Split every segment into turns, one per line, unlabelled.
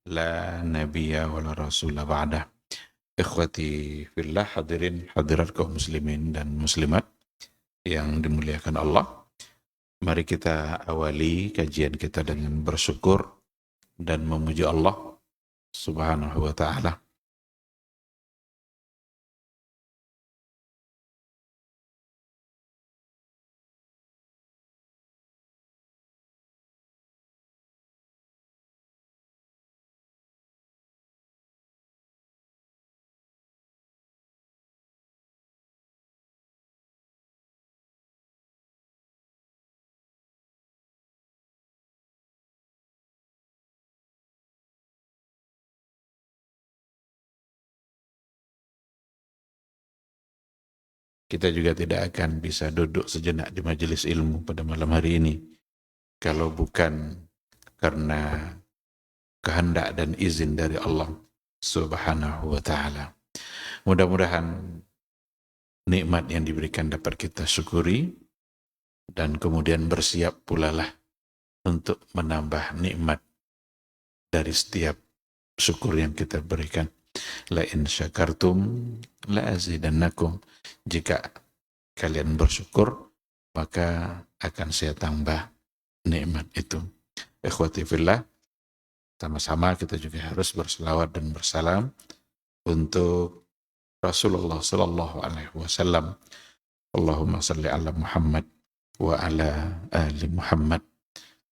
la nabiyya wa la rasula ba'dah. Ikhwati fillah, hadirin hadirat kaum muslimin dan muslimat yang dimuliakan Allah. Mari kita awali kajian kita dengan bersyukur dan memuji Allah Subhanahu wa taala. Kita juga tidak akan bisa duduk sejenak di majelis ilmu pada malam hari ini kalau bukan karena kehendak dan izin dari Allah Subhanahu wa taala. Mudah-mudahan nikmat yang diberikan dapat kita syukuri dan kemudian bersiap pula lah untuk menambah nikmat dari setiap syukur yang kita berikan. La in syakartum la azidannakum. Jika kalian bersyukur, maka akan saya tambah nikmat itu. Ikhwati fillah, sama-sama kita juga harus berselawat dan bersalam untuk Rasulullah sallallahu alaihi wasallam. Allahumma salli ala Muhammad wa ala ali Muhammad.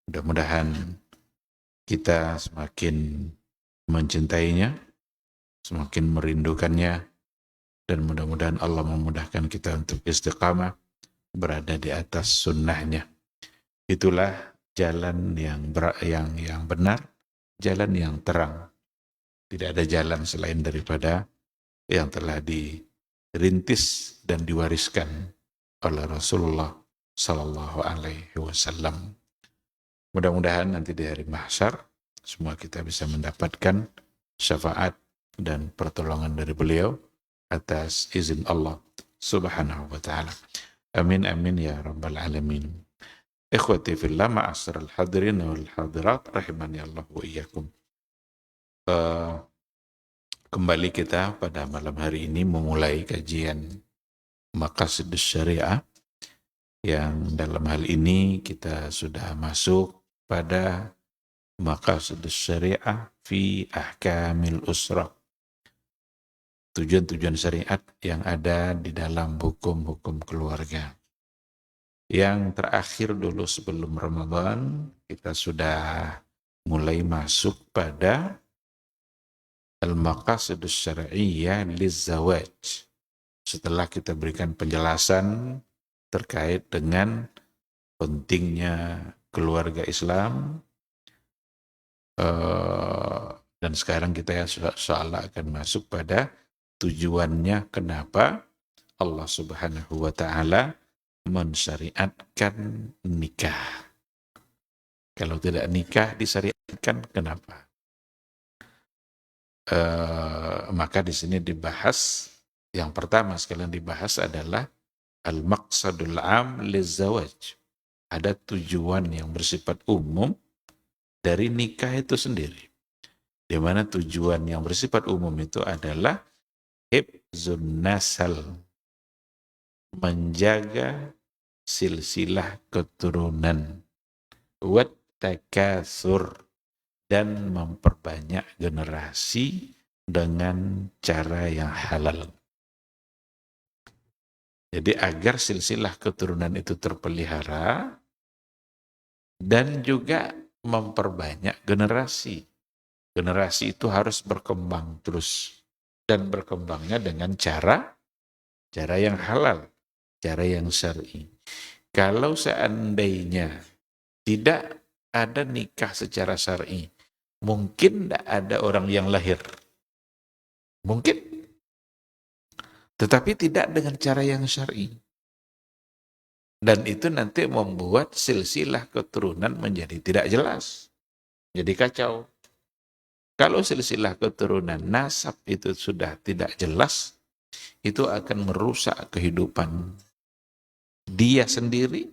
Mudah-mudahan kita semakin mencintainya, semakin merindukannya, dan mudah-mudahan Allah memudahkan kita untuk istiqamah berada di atas sunnahnya. Itulah jalan yang benar, jalan yang terang. Tidak ada jalan selain daripada yang telah dirintis dan diwariskan oleh Rasulullah Sallallahu Alaihi Wasallam. Mudah-mudahan nanti di hari mahsyar semua kita bisa mendapatkan syafaat dan pertolongan dari beliau atas izin Allah Subhanahu wa taala. Amin amin ya rabbal alamin. Ikhwati fillah, ma'asyiral hadirin wal hadirat rahimani Allah wa iyyakum. Kembali kita pada malam hari ini memulai kajian Maqasidus Syariah, yang dalam hal ini kita sudah masuk pada Maqasidus Syariah fi ahkamil usrah. Tujuan-tujuan syariat yang ada di dalam hukum-hukum keluarga. Yang terakhir dulu sebelum Ramadan, kita sudah mulai masuk pada Al-Maqasidus Syari'iyah Lizzawaj. Setelah kita berikan penjelasan terkait dengan pentingnya keluarga Islam, dan sekarang kita seolah akan masuk pada tujuannya kenapa Allah Subhanahu wa taala mensyariatkan nikah. Kalau tidak nikah disyariatkan, kenapa? Maka di sini dibahas, yang pertama sekalian dibahas adalah al-maqsadul am lizzawaj. Ada tujuan yang bersifat umum dari nikah itu sendiri. Di mana tujuan yang bersifat umum itu adalah hifzun nasal, menjaga silsilah keturunan, wat takasur, dan memperbanyak generasi dengan cara yang halal. Jadi agar silsilah keturunan itu terpelihara dan juga memperbanyak generasi. Generasi itu harus berkembang terus, dan berkembangnya dengan cara yang halal, cara yang syar'i. Kalau seandainya tidak ada nikah secara syar'i, mungkin tidak ada orang yang lahir. Mungkin. Tetapi tidak dengan cara yang syar'i. Dan itu nanti membuat silsilah keturunan menjadi tidak jelas. Jadi kacau. Kalau silsilah keturunan nasab itu sudah tidak jelas, itu akan merusak kehidupan dia sendiri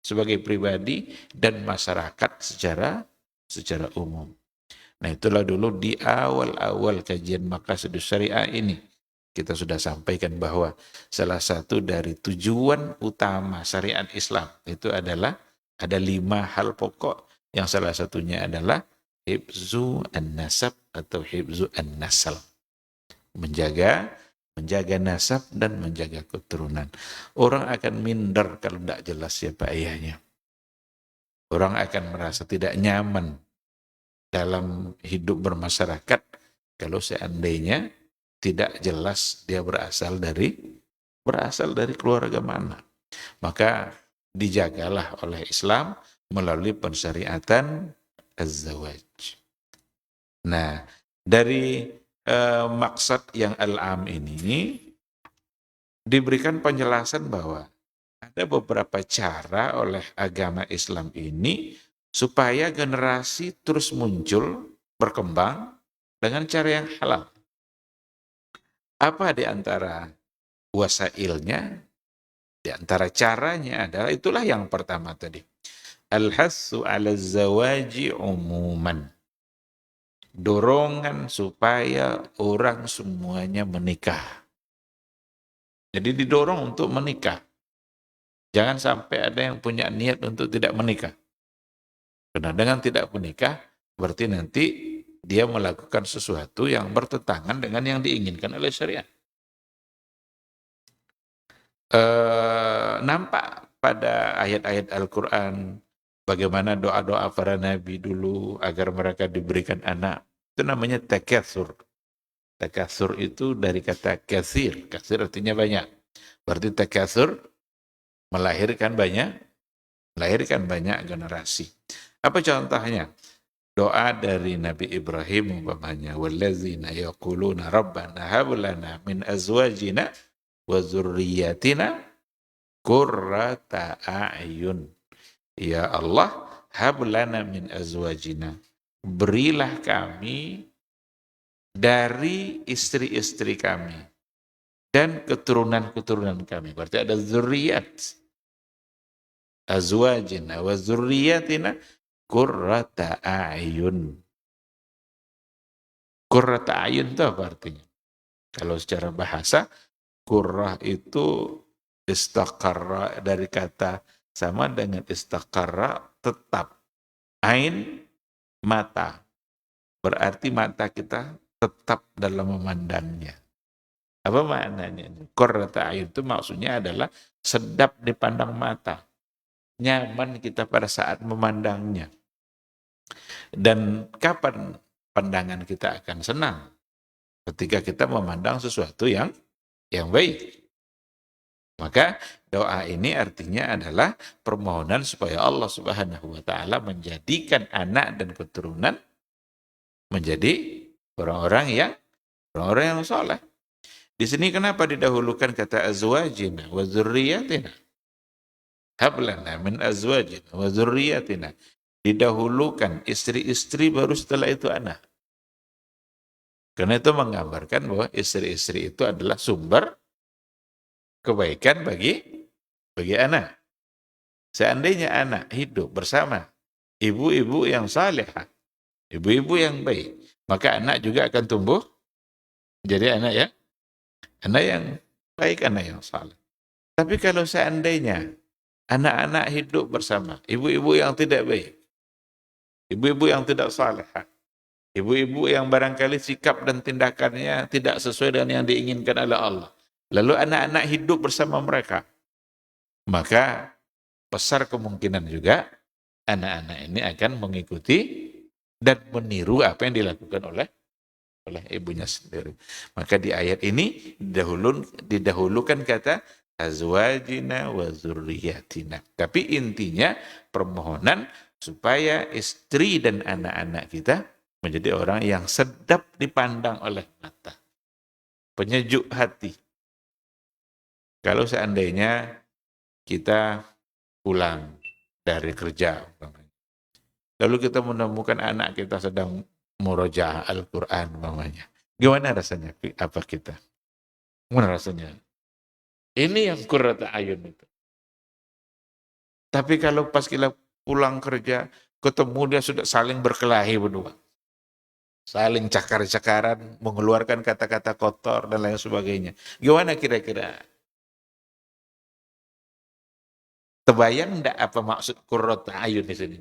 sebagai pribadi dan masyarakat secara umum. Nah itulah dulu di awal-awal kajian Maqasidus Syariah ini. Kita sudah sampaikan bahwa salah satu dari tujuan utama syariat Islam itu adalah ada 5 hal pokok yang salah satunya adalah hifzu an-nasab atau hifzu an-nasal. Menjaga nasab dan menjaga keturunan. Orang akan minder kalau tidak jelas siapa ayahnya. Orang akan merasa tidak nyaman dalam hidup bermasyarakat kalau seandainya tidak jelas dia berasal dari keluarga mana. Maka dijagalah oleh Islam melalui pensyariatan az-zawaj. Nah, dari maksud yang al-am ini diberikan penjelasan bahwa ada beberapa cara oleh agama Islam ini supaya generasi terus muncul, berkembang dengan cara yang halal. Apa di antara wasailnya, di antara caranya adalah itulah yang pertama tadi. Al-hassu ala zawaji umuman. Dorongan supaya orang semuanya menikah. Jadi didorong untuk menikah. Jangan sampai ada yang punya niat untuk tidak menikah. Karena dengan tidak menikah, berarti nanti dia melakukan sesuatu yang bertentangan dengan yang diinginkan oleh syariat. Nampak pada ayat-ayat Al-Quran, bagaimana doa-doa para nabi dulu agar mereka diberikan anak. Itu namanya takatsur. Takatsur itu dari kata katsir. Katsir artinya banyak. Berarti takatsur melahirkan banyak generasi. Apa contohnya? Doa dari Nabi Ibrahim umpamanya, wallazina yaquluna rabbana hab lana min azwajina wa dzurriyyatina qurrata a'yun. Ya Allah, hab lana min azwajina. Berilah kami dari istri-istri kami dan keturunan-keturunan kami. Berarti ada zurriyat. Azwajina wa dzurriyyatina qurrata a'yun. Qurrata a'yun itu apa artinya? Kalau secara bahasa, qurrah itu istaqarra dari kata sama dengan istaqarra tetap. Ain mata. Berarti mata kita tetap dalam memandangnya. Apa maknanya? Qurrata a'yun itu maksudnya adalah sedap dipandang mata. Nyaman kita pada saat memandangnya. Dan kapan pandangan kita akan senang? Ketika kita memandang sesuatu yang baik. Maka doa ini artinya adalah permohonan supaya Allah Subhanahu wa taala menjadikan anak dan keturunan menjadi orang-orang yang saleh. Di sini kenapa didahulukan kata azwajina wa dzurriyyatina? Hablana min azwajina wa dzurriyyatina. Didahulukan istri-istri baru setelah itu anak. Karena itu menggambarkan bahwa istri-istri itu adalah sumber kebaikan bagi anak. Seandainya anak hidup bersama ibu-ibu yang salehah, ibu-ibu yang baik, maka anak juga akan tumbuh menjadi anak yang baik, anak yang saleh. Tapi kalau seandainya anak-anak hidup bersama ibu-ibu yang tidak baik, ibu-ibu yang tidak salehah, ibu-ibu yang barangkali sikap dan tindakannya tidak sesuai dengan yang diinginkan oleh Allah, lalu anak-anak hidup bersama mereka, maka besar kemungkinan juga anak-anak ini akan mengikuti dan meniru apa yang dilakukan oleh ibunya sendiri. Maka di ayat ini didahulukan kata azwajina wa dzurriyyatina. Tapi intinya permohonan supaya istri dan anak-anak kita menjadi orang yang sedap dipandang oleh mata, penyejuk hati. Kalau seandainya kita pulang dari kerja, lalu kita menemukan anak kita sedang murojaah Al-Quran, mamanya. Gimana rasanya? Apa kita? Gimana rasanya? Ini yang qurrata ayun itu. Tapi kalau pas kita pulang kerja, ketemu dia sudah saling berkelahi berdua. saling cakar-cakaran, mengeluarkan kata-kata kotor dan lain sebagainya. Gimana kira-kira? Terbayang enggak apa maksud qurrata ayun di sini?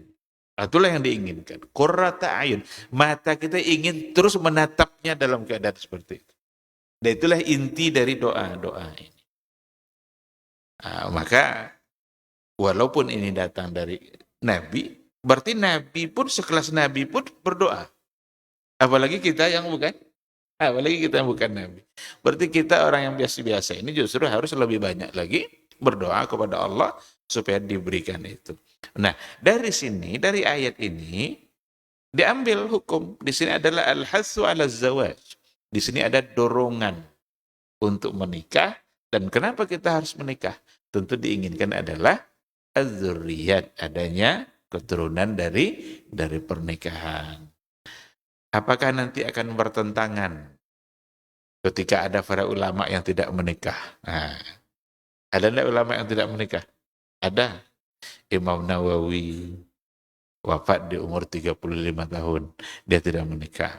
Nah, itulah yang diinginkan. Qurrata ayun. Mata kita ingin terus menatapnya dalam keadaan seperti itu. Dan itulah inti dari doa-doa ini. Nah, maka walaupun ini datang dari Nabi, berarti Nabi pun sekelas Nabi pun berdoa. Apalagi kita yang bukan, apalagi kita yang bukan Nabi. Berarti kita orang yang biasa-biasa ini justru harus lebih banyak lagi berdoa kepada Allah supaya diberikan itu. Nah, dari sini, dari ayat ini diambil hukum. Di sini adalah al-hasu ala zawaj. Di sini ada dorongan untuk menikah. Dan kenapa kita harus menikah? Tentu diinginkan adalah az-zurriyat, adanya keturunan dari pernikahan. Apakah nanti akan bertentangan ketika ada para ulama yang tidak menikah? Nah, ada enggak ulama yang tidak menikah? Ada. Imam Nawawi wafat di umur 35 tahun. Dia tidak menikah.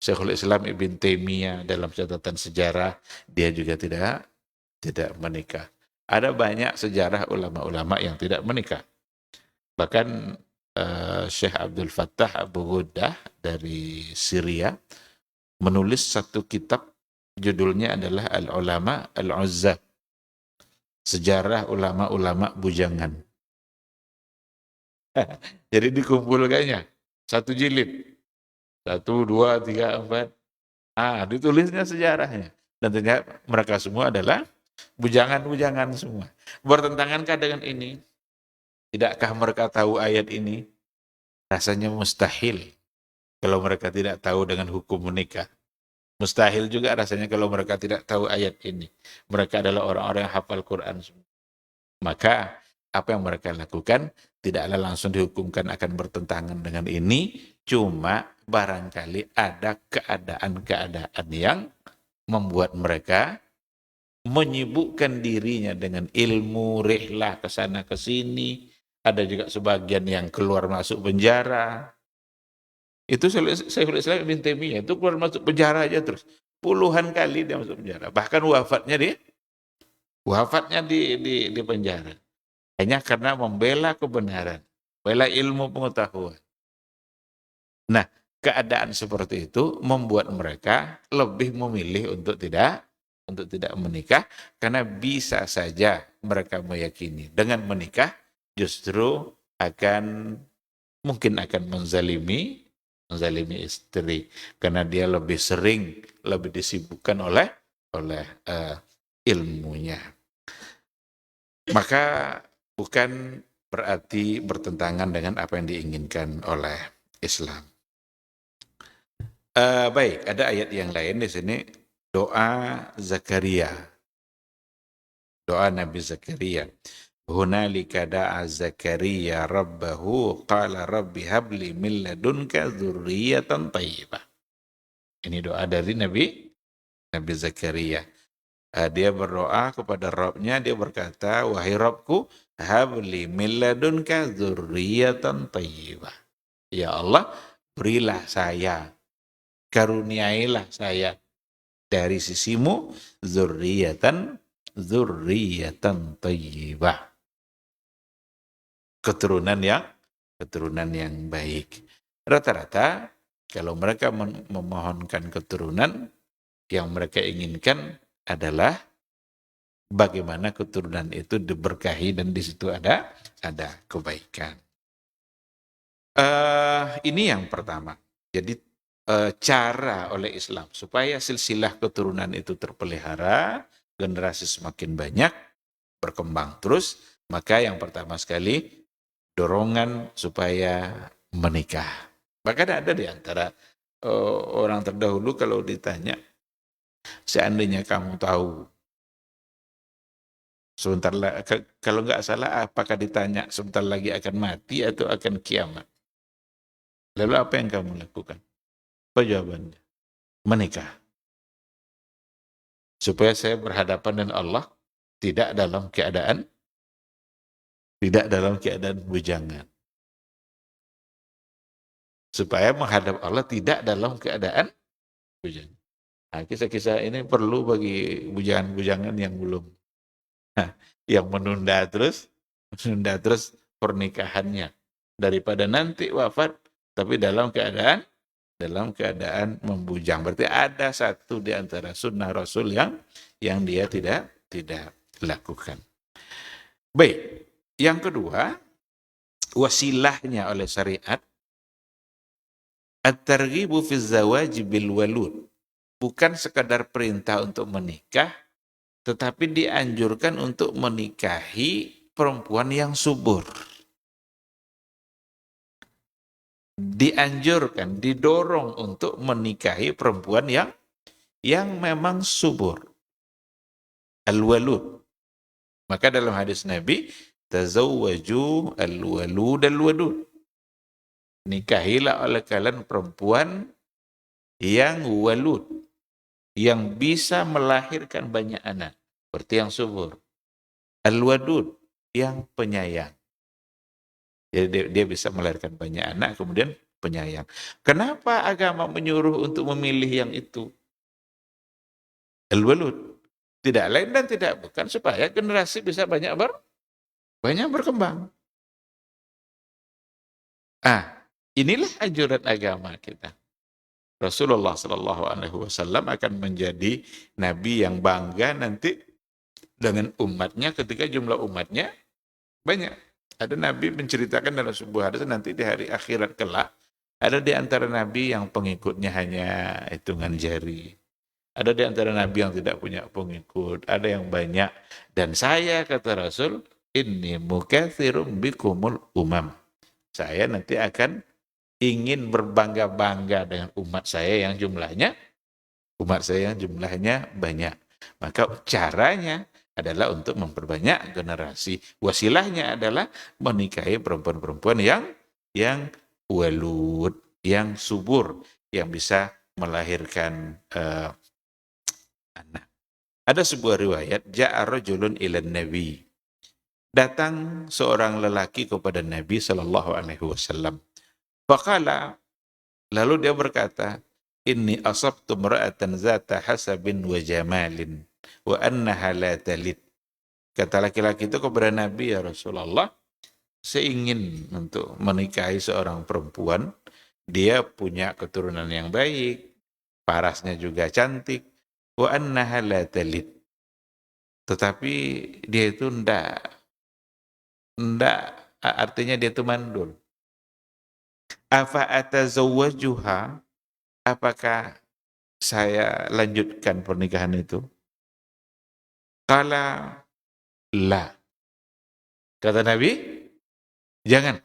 Syekhul Islam Ibn Taimiyah dalam catatan sejarah, dia juga tidak menikah. Ada banyak sejarah ulama-ulama yang tidak menikah. Bahkan Syekh Abdul Fattah Abu Ghuddah dari Syria menulis satu kitab, judulnya adalah Al-Ulama Al-Uzzab, sejarah ulama-ulama bujangan. Jadi dikumpulkannya satu jilid, 1, 2, 3, 4. Ditulisnya sejarahnya. Dan ternyata mereka semua adalah bujangan-bujangan semua. Bertentangankah dengan ini? Tidakkah mereka tahu ayat ini? Rasanya mustahil kalau mereka tidak tahu dengan hukum menikah. Mustahil juga rasanya kalau mereka tidak tahu ayat ini. Mereka adalah orang-orang yang hafal Quran semua. Maka apa yang mereka lakukan tidaklah langsung dihukumkan akan bertentangan dengan ini, cuma barangkali ada keadaan-keadaan yang membuat mereka menyibukkan dirinya dengan ilmu, rihlah ke sana ke sini. Ada juga sebagian yang keluar masuk penjara. Itu Syekhul Islam Ibn Taimiyah itu keluar masuk penjara aja terus. Puluhan kali dia masuk penjara. Bahkan wafatnya di penjara. Hanya karena membela kebenaran, membela ilmu pengetahuan. Nah, keadaan seperti itu membuat mereka lebih memilih untuk tidak menikah, karena bisa saja mereka meyakini dengan menikah justru mungkin akan menzalimi istri, karena dia lebih sering, lebih disibukkan oleh ilmunya. Maka bukan berarti bertentangan dengan apa yang diinginkan oleh Islam. Baik, ada ayat yang lain di sini, doa Zakaria, doa Nabi Zakaria. Hunalika da'a Zakaria rabbahu qala rabbi habli min ladunka dzurriyyatan thayyibah. Ini doa dari Nabi Zakaria. Dia berdoa kepada Rabbnya, dia berkata, wahai Rabbku, habli min ladunka dzurriyyatan thayyibah. Ya Allah, berilah saya, karuniailah saya dari sisimu dzurriyyatan thayyibah. Keturunan yang baik. Rata-rata kalau mereka memohonkan keturunan, yang mereka inginkan adalah bagaimana keturunan itu diberkahi dan di situ ada kebaikan. Ini yang pertama. Jadi cara oleh Islam supaya silsilah keturunan itu terpelihara, generasi semakin banyak, berkembang terus, maka yang pertama sekali dorongan supaya menikah. Bahkan ada di antara orang terdahulu kalau ditanya, seandainya kamu tahu sebentar lagi, kalau nggak salah apakah ditanya sebentar lagi akan mati atau akan kiamat, lalu apa yang kamu lakukan? Apa jawabannya? Menikah. Supaya saya berhadapan dengan Allah tidak dalam keadaan bujangan. supaya menghadap Allah tidak dalam keadaan bujang. Nah, kisah-kisah ini perlu bagi bujangan-bujangan yang belum, yang menunda terus pernikahannya daripada nanti wafat tapi dalam keadaan membujang. Berarti ada satu di antara sunnah Rasul yang dia tidak lakukan. Baik, yang kedua, wasilahnya oleh syariat at-targhibu fi zawaji bil walud. Bukan sekadar perintah untuk menikah, tetapi dianjurkan untuk menikahi perempuan yang subur. Dianjurkan, didorong untuk menikahi perempuan yang memang subur. Al-walud. Maka dalam hadis Nabi, tazawwaju al-walud al-wadud. Nikahilah oleh kalian perempuan yang walud, yang bisa melahirkan banyak anak, seperti yang subur. Al-wadud, yang penyayang. Jadi dia bisa melahirkan banyak anak, kemudian penyayang. Kenapa agama menyuruh untuk memilih yang itu? Al-walud. Tidak lain dan tidak bukan supaya generasi bisa banyak berkembang. Inilah anjuran agama kita. Rasulullah SAW akan menjadi nabi yang bangga nanti dengan umatnya ketika jumlah umatnya banyak. Ada nabi menceritakan dalam sebuah hadis nanti di hari akhirat kelak, ada di antara nabi yang pengikutnya hanya hitungan jari. Ada di antara nabi yang tidak punya pengikut, ada yang banyak. Dan saya, kata Rasul, inni mukatsirum bikumul umam. Saya nanti akan ingin berbangga-bangga dengan umat saya yang jumlahnya banyak. Maka caranya adalah untuk memperbanyak generasi. Wasilahnya adalah menikahi perempuan-perempuan yang walud, yang subur, yang bisa melahirkan anak. Ada sebuah riwayat, ja'a rajulun ilan nabi. Datang seorang lelaki kepada Nabi SAW. Faqala, lalu dia berkata, inni asabtu imra'atan zata hasabin wa jamalin wa annaha la talid. Kata laki-laki itu kepada Nabi, ya Rasulullah, saya ingin untuk menikahi seorang perempuan, dia punya keturunan yang baik, parasnya juga cantik, wa annaha la talid. Tetapi dia itu artinya dia itu mandul. Afa atazawwajuha, apakah saya lanjutkan pernikahan itu? Qala la. Kata Nabi, jangan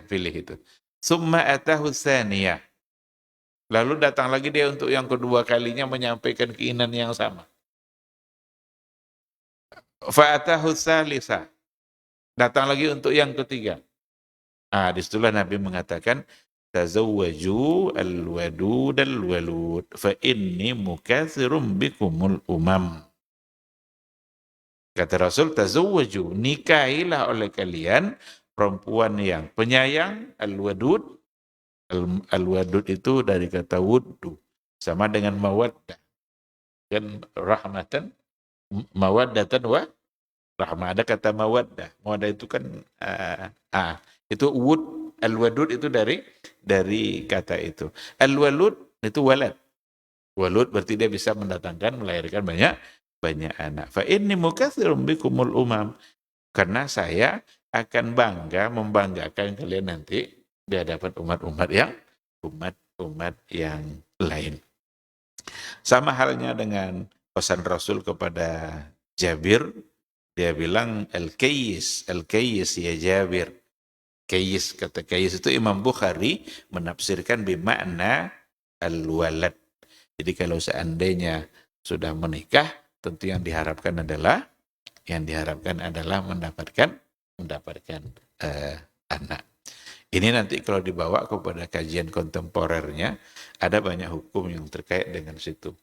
pilih itu. Summa atahu tsaniyah. Lalu datang lagi dia untuk yang kedua kalinya menyampaikan keinginan yang sama. Fa atahu tsalitsah. Datang lagi untuk yang ketiga. Disitulah Nabi mengatakan, tazawwaju al-wadud al-walud fa inni mukatsirum bikumul umam. Kata Rasul, tazawwaju, nikahilah oleh kalian perempuan yang penyayang, al-wadud. Al-wadud itu dari kata wuddu, sama dengan mawaddah. Kan rahmatan, mawaddatan wa rahmah. Ada kata mawaddah. Mawaddah itu kan itu al-wadud itu dari kata itu. Al-walud itu walad. Walud berarti dia bisa mendatangkan, melahirkan banyak anak. Fa inni mukatsirum bikumul umam. Karena saya akan membanggakan kalian nanti di hadapan umat-umat yang lain. Sama halnya dengan pesan Rasul kepada Jabir, dia bilang al-kayyis ya Jabir. Kayyis, kata kayyis itu Imam Bukhari menafsirkan bimakna al-walad. Jadi kalau seandainya sudah menikah, tentu yang diharapkan adalah mendapatkan anak. Ini nanti kalau dibawa kepada kajian kontemporernya, ada banyak hukum yang terkait dengan situ.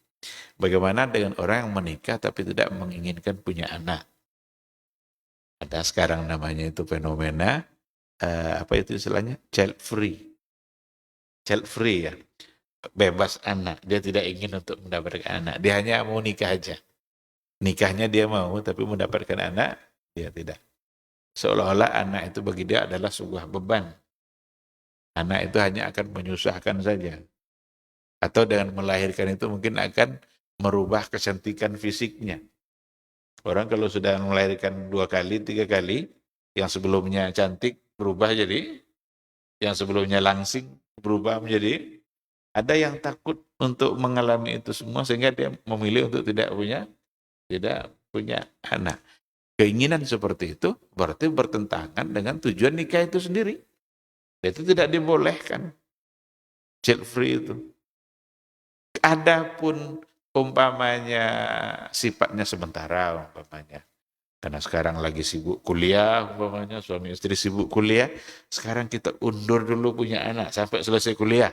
Bagaimana dengan orang yang menikah tapi tidak menginginkan punya anak? Ada sekarang namanya itu fenomena apa itu istilahnya? Child free. child free ya, bebas anak. Dia tidak ingin untuk mendapatkan anak. Dia hanya mau nikah aja. Nikahnya dia mau, tapi mendapatkan anak, dia tidak. Seolah-olah anak itu bagi dia adalah sebuah beban. Anak itu hanya akan menyusahkan saja. Atau dengan melahirkan itu mungkin akan merubah kecantikan fisiknya. Orang kalau sudah melahirkan 2 kali, 3 kali, yang sebelumnya cantik berubah jadi, yang sebelumnya langsing berubah menjadi, ada yang takut untuk mengalami itu semua sehingga dia memilih untuk tidak punya anak. Keinginan seperti itu berarti bertentangan dengan tujuan nikah itu sendiri. Itu tidak dibolehkan. Child free itu. Adapun umpamanya sifatnya sementara umpamanya. Karena sekarang lagi sibuk kuliah umpamanya, suami istri sibuk kuliah, sekarang kita undur dulu punya anak sampai selesai kuliah.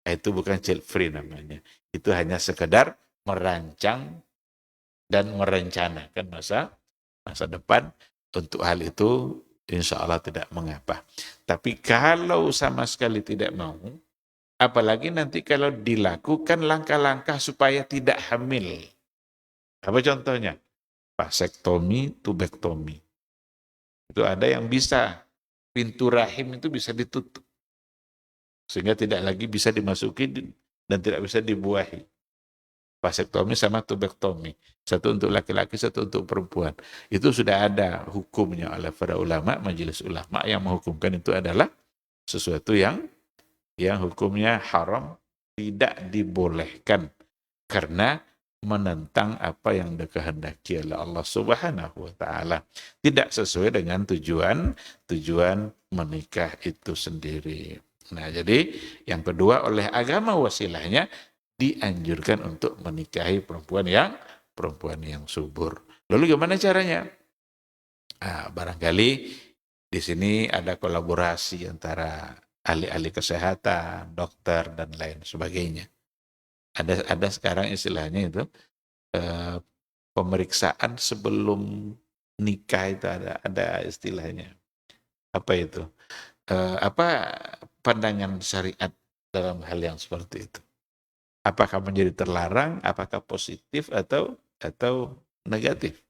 Itu bukan child free namanya. Itu hanya sekedar merancang dan merencanakan masa depan. Untuk hal itu insya Allah tidak mengapa. Tapi kalau sama sekali tidak mau, apalagi nanti kalau dilakukan langkah-langkah supaya tidak hamil. Apa contohnya? Vasektomi, tubektomi. Itu ada yang bisa, pintu rahim itu bisa ditutup. Sehingga tidak lagi bisa dimasuki dan tidak bisa dibuahi. Vasektomi sama tubektomi. Satu untuk laki-laki, satu untuk perempuan. Itu sudah ada hukumnya oleh para ulama, majelis ulama yang menghukumkan itu adalah sesuatu yang hukumnya haram, tidak dibolehkan karena menentang apa yang dikehendaki oleh Allah Subhanahu wa taala. Tidak sesuai dengan tujuan menikah itu sendiri. Nah, jadi yang kedua, oleh agama wasilahnya dianjurkan untuk menikahi perempuan yang subur. Lalu gimana caranya? Barangkali di sini ada kolaborasi antara ahli-ahli kesehatan, dokter dan lain sebagainya. Ada sekarang istilahnya itu pemeriksaan sebelum nikah, itu ada istilahnya. Apa itu? Apa pandangan syariat dalam hal yang seperti itu? Apakah menjadi terlarang? Apakah positif atau negatif?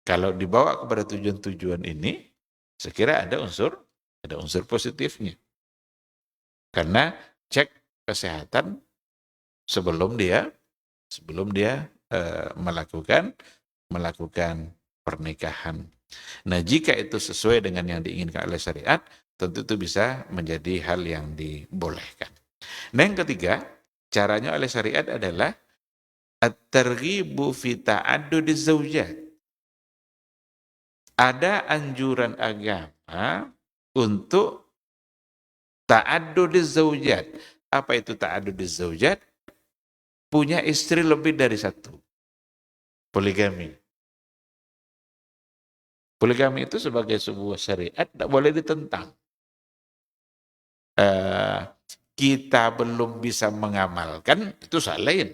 Kalau dibawa kepada tujuan-tujuan ini, saya kira ada unsur positifnya. Karena cek kesehatan sebelum dia melakukan pernikahan. Nah, jika itu sesuai dengan yang diinginkan oleh syariat, tentu itu bisa menjadi hal yang dibolehkan. Nah, yang ketiga, caranya oleh syariat adalah at-targhibu fi ta'addudiz zaujat. Ada anjuran agama untuk ta'addudiz zaujat. Apa itu ta'addudiz zaujat? Punya istri lebih dari satu. Poligami. Poligami itu sebagai sebuah syariat tidak boleh ditentang. Kita belum bisa mengamalkan, itu lain.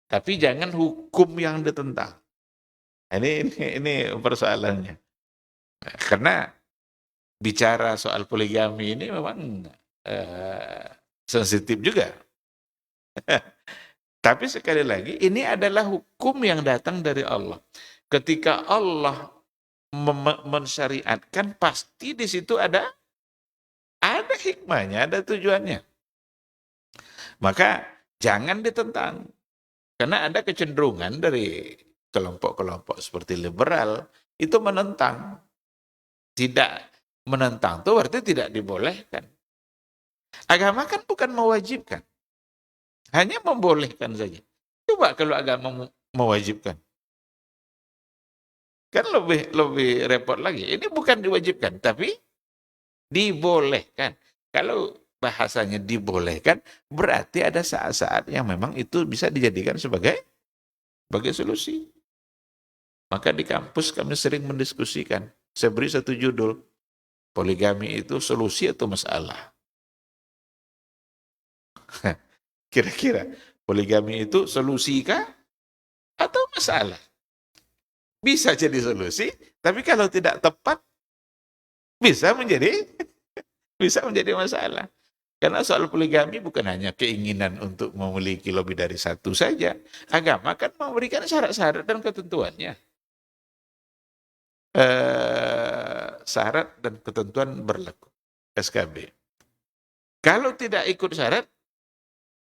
Tapi jangan hukum yang ditentang. Ini persoalannya. Karena bicara soal poligami ini memang sensitif juga. Tapi sekali lagi, ini adalah hukum yang datang dari Allah. Ketika Allah mensyariatkan, pasti di situ ada hikmahnya, ada tujuannya. Maka jangan ditentang. Karena ada kecenderungan dari kelompok-kelompok seperti liberal, itu menentang. Tidak menentang itu berarti tidak dibolehkan. Agama kan bukan mewajibkan. Hanya membolehkan saja. Coba kalau agama mewajibkan. Kan lebih repot lagi. Ini bukan diwajibkan, tapi dibolehkan. Kalau bahasanya dibolehkan, berarti ada saat-saat yang memang itu bisa dijadikan sebagai solusi. Maka di kampus kami sering mendiskusikan. Saya beri satu judul, poligami itu solusi atau masalah? Kira-kira poligami itu solusi kah atau masalah? Bisa jadi solusi, tapi kalau tidak tepat bisa menjadi masalah. Karena soal poligami bukan hanya keinginan untuk memiliki lebih dari satu saja. Agama kan memberikan syarat-syarat dan ketentuannya. Syarat dan ketentuan berlaku. SKB. Kalau tidak ikut syarat,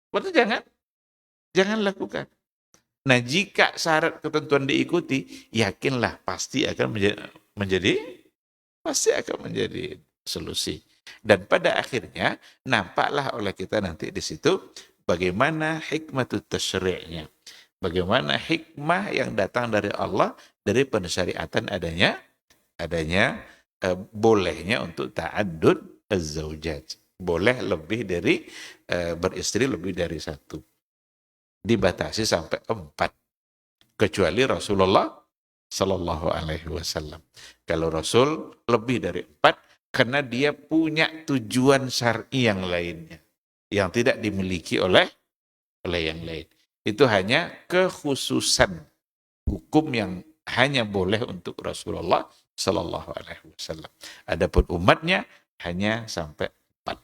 berarti jangan lakukan. Nah, jika syarat ketentuan diikuti, yakinlah pasti akan menjadi solusi. Dan pada akhirnya nampaklah oleh kita nanti di situ bagaimana hikmatut tasyri'nya. Bagaimana hikmah yang datang dari Allah dari pensyariatan adanya bolehnya untuk ta'addud az-zaujat. Boleh lebih dari beristri lebih dari satu. Dibatasi sampai 4. Kecuali Rasulullah Sallallahu Alaihi Wasallam. Kalau Rasul lebih dari 4 karena dia punya tujuan syar'i yang lainnya yang tidak dimiliki oleh yang lain. Itu hanya kekhususan hukum yang hanya boleh untuk Rasulullah Sallallahu Alaihi Wasallam. Adapun umatnya hanya sampai 4.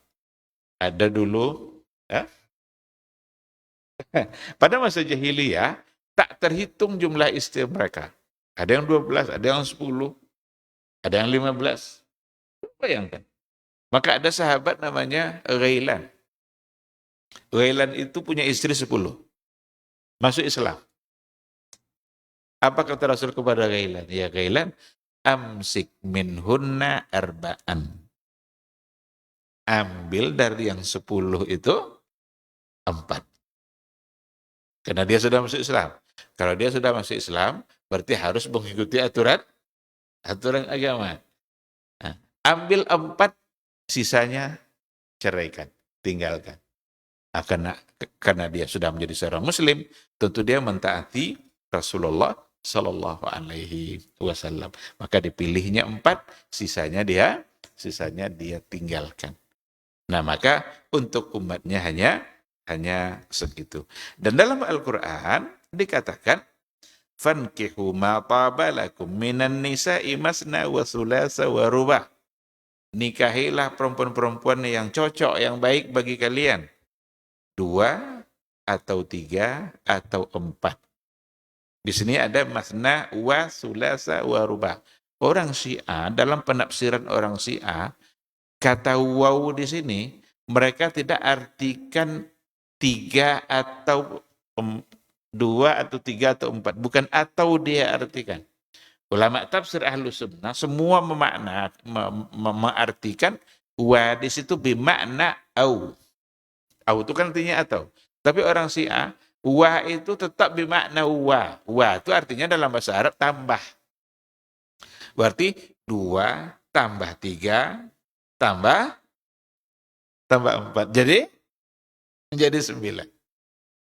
Ada dulu, ya? Pada masa jahiliyah tak terhitung jumlah istri mereka. Ada yang 12, ada yang 10, ada yang 15. Bayangkan. Maka ada sahabat namanya Ghailan. Ghailan itu punya istri 10. Masuk Islam. Apa kata Rasul kepada Ghailan? Ya Ghailan, amsik minhunna arba'an. Ambil dari yang 10 itu 4. Karena dia sudah masuk Islam. Kalau dia sudah masuk Islam, berarti harus mengikuti aturan agama. Nah, ambil 4, sisanya ceraikan, tinggalkan. Nah, karena dia sudah menjadi seorang Muslim, tentu dia mentaati Rasulullah Sallallahu Alaihi Wasallam. Maka dipilihnya 4, sisanya dia tinggalkan. Nah, maka untuk umatnya hanya segitu. Dan dalam Al-Quran dikatakan, fankihu ma taba lakum minan nisa'i masna wa thulatha wa ruba'. Nikahilah perempuan-perempuan yang cocok, yang baik bagi kalian. 2 atau 3 atau 4. Di sini ada masna wa thulatha wa ruba'. Orang Syiah, dalam penafsiran orang Syiah, kata waw di sini mereka tidak artikan 3 atau 2 atau 3 atau 4. Bukan atau dia artikan. Ulama tafsir Ahlus Sunnah semua mengartikan wa di situ bermakna au. Au itu kan artinya atau. Tapi orang Syiah, wa itu tetap bermakna wa. Wa itu artinya dalam bahasa Arab tambah. Berarti 2 tambah 3 tambah 4. Jadi menjadi 9.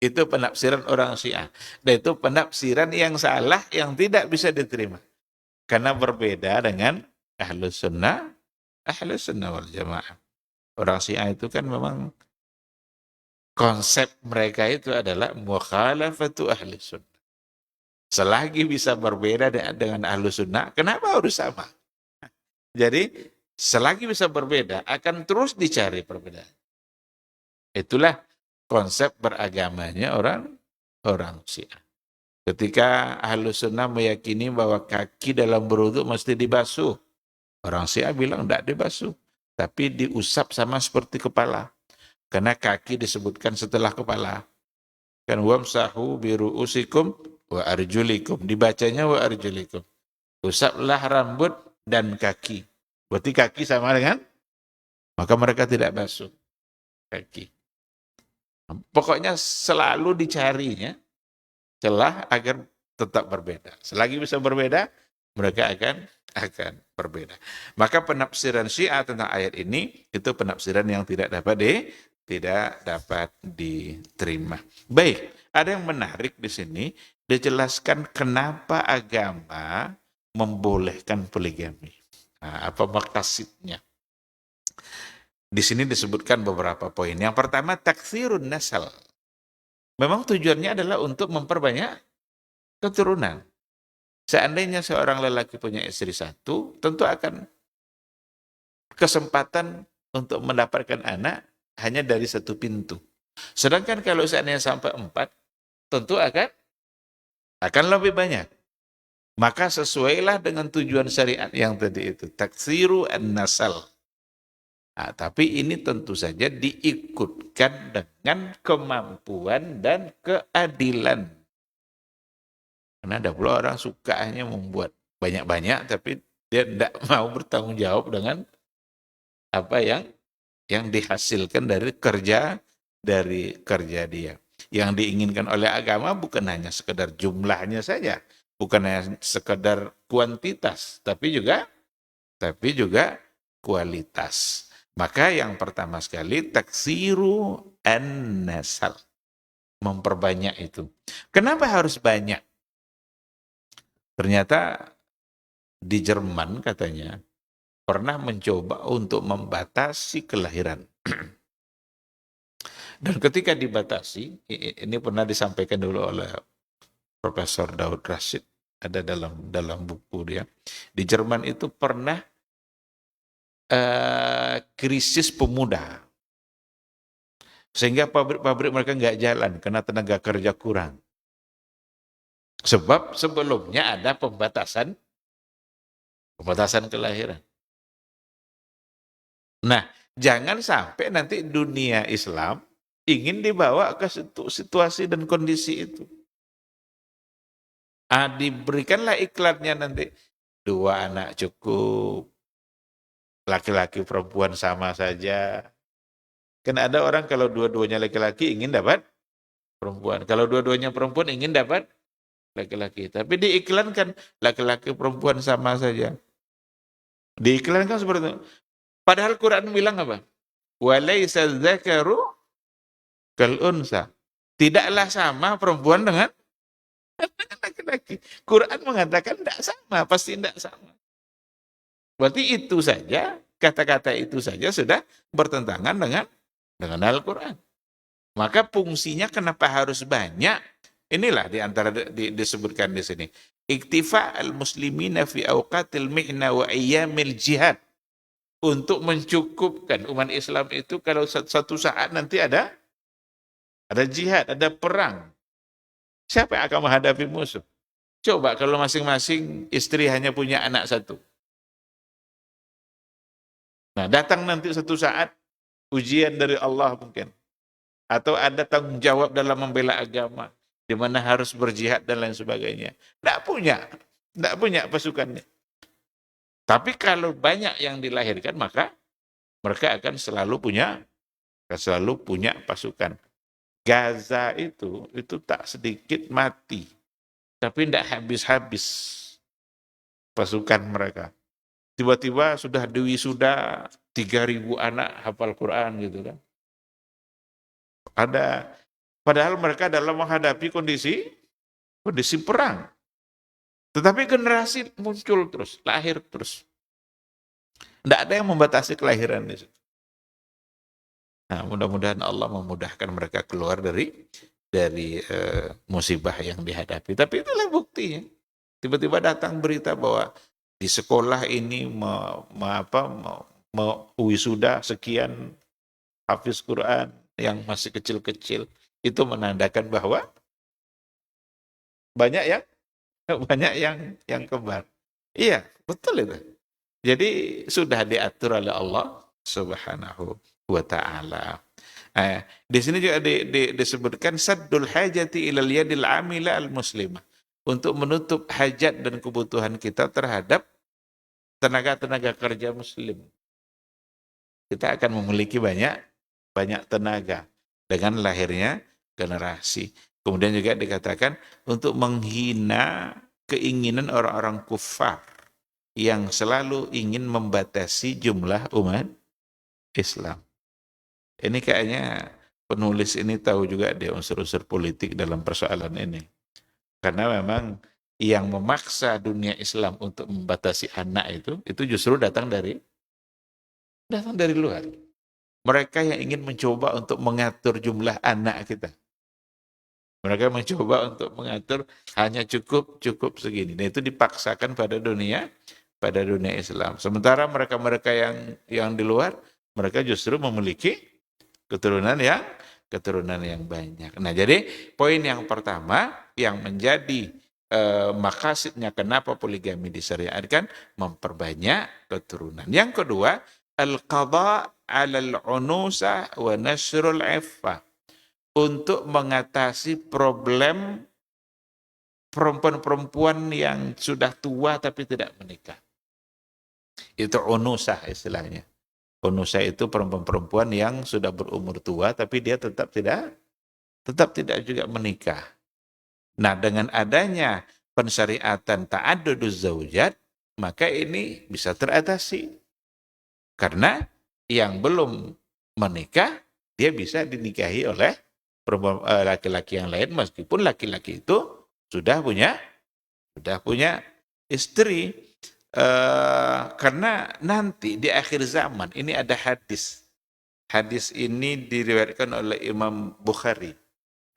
Itu penafsiran orang Syiah. Dan itu penafsiran yang salah, yang tidak bisa diterima. Karena berbeda dengan Ahlus Sunnah wal Jamaah. Orang Syiah itu kan memang konsep mereka itu adalah mukhalafatu Ahlus Sunnah. Selagi bisa berbeda dengan Ahlus Sunnah, kenapa harus sama? Jadi, selagi bisa berbeda, akan terus dicari perbedaan. Itulah konsep beragamanya orang Syiah. Ketika Ahlus Sunnah meyakini bahwa kaki dalam berwudu mesti dibasuh. Orang Syiah bilang tidak dibasuh, tapi diusap sama seperti kepala. Karena kaki disebutkan setelah kepala. Kan wamsahu biru'usikum wa arjulikum. Dibacanya wa arjulikum. Usaplah rambut dan kaki. Berarti kaki sama dengan? Maka mereka tidak basuh kaki. Pokoknya selalu dicarinya celah agar tetap berbeda. Selagi bisa berbeda, mereka akan berbeda. Maka penafsiran Syiah tentang ayat ini itu penafsiran yang tidak dapat diterima. Baik, ada yang menarik di sini dijelaskan kenapa agama membolehkan poligami. Nah, apa maqasidnya? Di sini disebutkan beberapa poin. Yang pertama, taktsirun nasal. Memang tujuannya adalah untuk memperbanyak keturunan. Seandainya seorang lelaki punya istri 1, tentu akan kesempatan untuk mendapatkan anak hanya dari satu pintu. Sedangkan kalau seandainya sampai 4, tentu akan lebih banyak. Maka sesuailah dengan tujuan syariat yang tadi itu, taksiru an-nasal. Nah, tapi ini tentu saja diikutkan dengan kemampuan dan keadilan. Karena ada pula orang suka hanya membuat banyak-banyak, tapi dia tidak mau bertanggung jawab dengan apa yang dihasilkan dari kerja dia. Yang diinginkan oleh agama bukan hanya sekedar jumlahnya saja, bukan hanya sekedar kuantitas, tapi juga kualitas. Maka yang pertama sekali taksiru an-nasal, memperbanyak itu. Kenapa harus banyak? Ternyata di Jerman katanya pernah mencoba untuk membatasi kelahiran. Dan ketika dibatasi, ini pernah disampaikan dulu oleh Profesor Daud Rashid, ada dalam buku dia. Di Jerman itu pernah krisis pemuda. Sehingga pabrik-pabrik mereka nggak jalan karena tenaga kerja kurang. Sebab sebelumnya ada pembatasan kelahiran. Nah, jangan sampai nanti dunia Islam ingin dibawa ke situasi dan kondisi itu. Diberikanlah iklannya nanti. 2 anak cukup, laki-laki perempuan sama saja. Kan ada orang kalau dua-duanya laki-laki ingin dapat perempuan. Kalau dua-duanya perempuan ingin dapat laki-laki. Tapi diiklankan laki-laki perempuan sama saja. Diiklankan seperti itu. Padahal Quran bilang apa? Walaysa dzakaru kal unsa. Tidaklah sama perempuan dengan laki-laki. Quran mengatakan tidak sama, pasti tidak sama. Berarti itu saja, kata-kata itu saja sudah bertentangan dengan Al-Quran. Maka fungsinya kenapa harus banyak? Inilah disebutkan di sini. Iktifa al-muslimina fi awqatil mihna wa ayyamil jihad. Untuk mencukupkan umat Islam itu kalau satu saat nanti ada jihad, ada perang. Siapa yang akan menghadapi musuh? Coba kalau masing-masing istri hanya punya anak satu. Nah, datang nanti satu saat ujian dari Allah mungkin. Atau ada tanggung jawab dalam membela agama. Di mana harus berjihad dan lain sebagainya. Tidak punya pasukannya. Tapi kalau banyak yang dilahirkan, maka mereka akan selalu punya pasukan. Gaza itu tak sedikit mati. Tapi tidak habis-habis pasukan mereka. Tiba-tiba sudah diwisuda 3.000 anak hafal Quran gitu kan. Padahal mereka dalam menghadapi kondisi perang. Tetapi generasi muncul terus, lahir terus. Tidak ada yang membatasi kelahiran di situ. Nah, mudah-mudahan Allah memudahkan mereka keluar dari musibah yang dihadapi. Tapi itulah buktinya. Tiba-tiba datang berita bahwa di sekolah ini wisuda sekian hafiz Quran yang masih kecil-kecil. Itu menandakan bahwa banyak yang kembar. Iya, betul itu. Jadi sudah diatur oleh Allah Subhanahu wa ta'ala. Di sini juga disebutkan saddul hajati ilal yadil amila al muslimah. Untuk menutup hajat dan kebutuhan kita terhadap tenaga-tenaga kerja muslim. Kita akan memiliki banyak tenaga dengan lahirnya generasi. Kemudian juga dikatakan untuk menghina keinginan orang-orang kufar yang selalu ingin membatasi jumlah umat Islam. Ini kayaknya penulis ini tahu juga dia unsur-unsur politik dalam persoalan ini. Karena memang yang memaksa dunia Islam untuk membatasi anak itu justru datang dari luar. Mereka yang ingin mencoba untuk mengatur jumlah anak kita. Mereka mencoba untuk mengatur hanya cukup segini. Nah, itu dipaksakan pada dunia Islam. Sementara mereka yang di luar, mereka justru memiliki keturunan yang banyak. Nah, jadi poin yang pertama yang menjadi maqasidnya kenapa poligami disyariatkan, memperbanyak keturunan. Yang kedua, al-qadha 'ala al-unusa wa nasrul 'iffah, untuk mengatasi problem perempuan-perempuan yang sudah tua tapi tidak menikah. Itu unusah istilahnya. Unusah itu perempuan-perempuan yang sudah berumur tua tapi dia tetap tidak juga menikah. Nah, dengan adanya pensyariatan ta'adduduz zaujat, maka ini bisa teratasi. Karena yang belum menikah, dia bisa dinikahi oleh laki-laki yang lain, meskipun laki-laki itu sudah punya istri. Karena nanti di akhir zaman ini ada hadis. Hadis ini diriwayatkan oleh Imam Bukhari.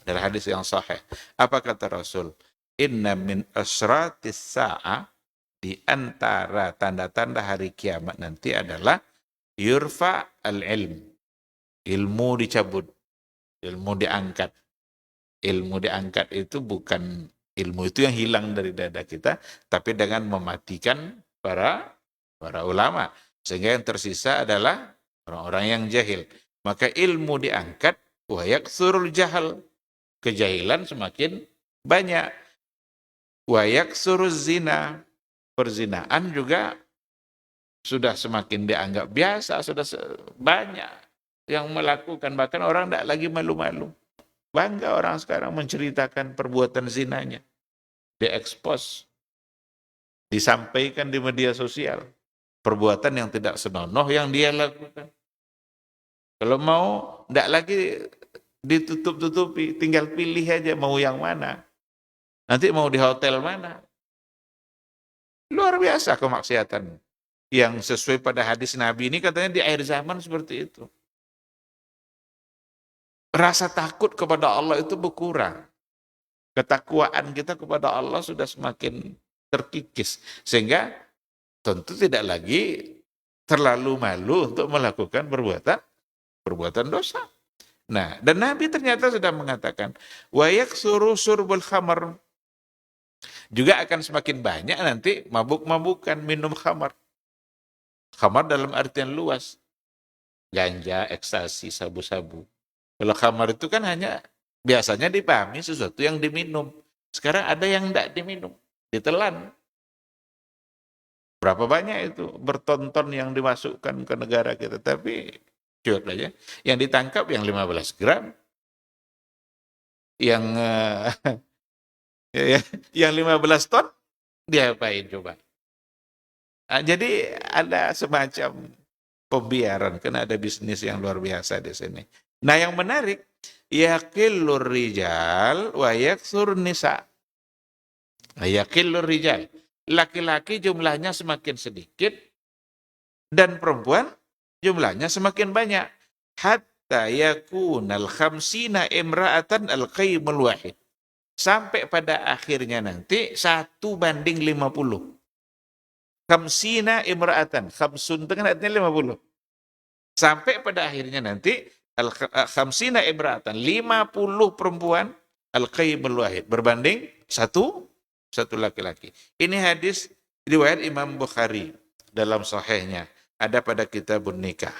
Adalah hadis yang sahih. Apa kata Rasul? Inna min asratis sa'ah, di antara tanda-tanda hari kiamat nanti adalah yurfa al-ilm. Ilmu dicabut, ilmu diangkat. Ilmu diangkat itu bukan ilmu itu yang hilang dari dada kita, tapi dengan mematikan para ulama. Sehingga yang tersisa adalah orang-orang yang jahil. Maka ilmu diangkat, wa yaksurul jahal. Kejahilan semakin banyak. Wa yaksuruz zina. Perzinaan juga sudah semakin dianggap biasa, sudah banyak yang melakukan. Bahkan orang tidak lagi malu-malu. Bangga orang sekarang menceritakan perbuatan zinanya. Diekspos. Disampaikan di media sosial. Perbuatan yang tidak senonoh yang dia lakukan. Kalau mau, tidak lagi ditutup-tutupi, tinggal pilih aja mau yang mana. Nanti mau di hotel mana. Luar biasa kemaksiatan. Yang sesuai pada hadis Nabi ini katanya di akhir zaman seperti itu. Rasa takut kepada Allah itu berkurang. Ketakwaan kita kepada Allah sudah semakin terkikis. Sehingga tentu tidak lagi terlalu malu untuk melakukan perbuatan dosa. Nah, dan Nabi ternyata sudah mengatakan, wa yaksuru surbul khamar. Juga akan semakin banyak nanti mabuk-mabukan, minum khamar. Khamar dalam artian luas. Ganja, ekstasi, sabu-sabu. Kalau khamar itu kan hanya biasanya dipahami sesuatu yang diminum. Sekarang ada yang tidak diminum, ditelan. Berapa banyak itu bertonton yang dimasukkan ke negara kita. Tapi cuek aja. Yang ditangkap yang 15 gram. Yang yang 15 ton, diapain coba? Nah, jadi ada semacam pembiaran, karena ada bisnis yang luar biasa di sini. Nah, yang menarik, yaqillur rijal wa yaksur nisa. Yaqillur rijal. Laki-laki jumlahnya semakin sedikit dan perempuan jumlahnya semakin banyak. Hatta yakunal khamsina imra'atan al-qaimul wahid. Sampai pada akhirnya nanti 1:50. Khamsina imra'atan. Khamsun itu kan artinya 50. Sampai pada akhirnya nanti khamsina imra'atan. 50 perempuan al-qaimul wahid. Berbanding satu laki-laki. Ini hadis riwayat Imam Bukhari dalam sahihnya. Ada pada kitabun nikah.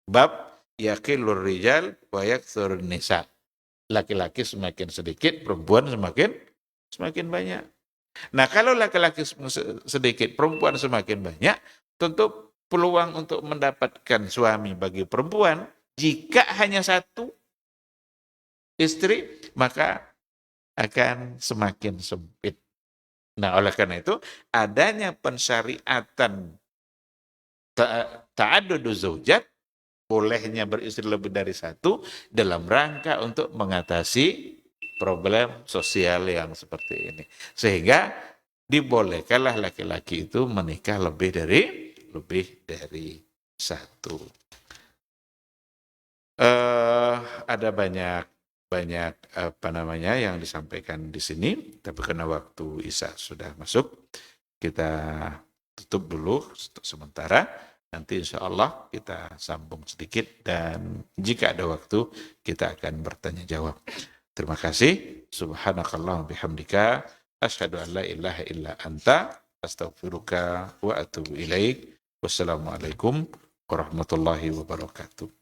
Bab yaqillur rijal wa yakthurun nisa. Laki-laki semakin sedikit, perempuan semakin banyak. Nah, kalau laki-laki sedikit, perempuan semakin banyak, tentu peluang untuk mendapatkan suami bagi perempuan, jika hanya satu istri, maka akan semakin sempit. Nah, oleh karena itu, adanya pensyariatan ta'adduduz zaujat, bolehnya beristri lebih dari satu, dalam rangka untuk mengatasi problem sosial yang seperti ini. Sehingga dibolehkanlah laki-laki itu menikah lebih dari satu. Ada banyak yang disampaikan di sini, tapi karena waktu Isya sudah masuk, kita tutup dulu untuk sementara. Nanti insya Allah kita sambung sedikit dan jika ada waktu kita akan bertanya jawab. Terima kasih. Subhanakallah bihamdika. Asyhadu an la ilaha illa anta. Astaghfiruka wa atubu ilaik. Wassalamualaikum warahmatullahi wabarakatuh.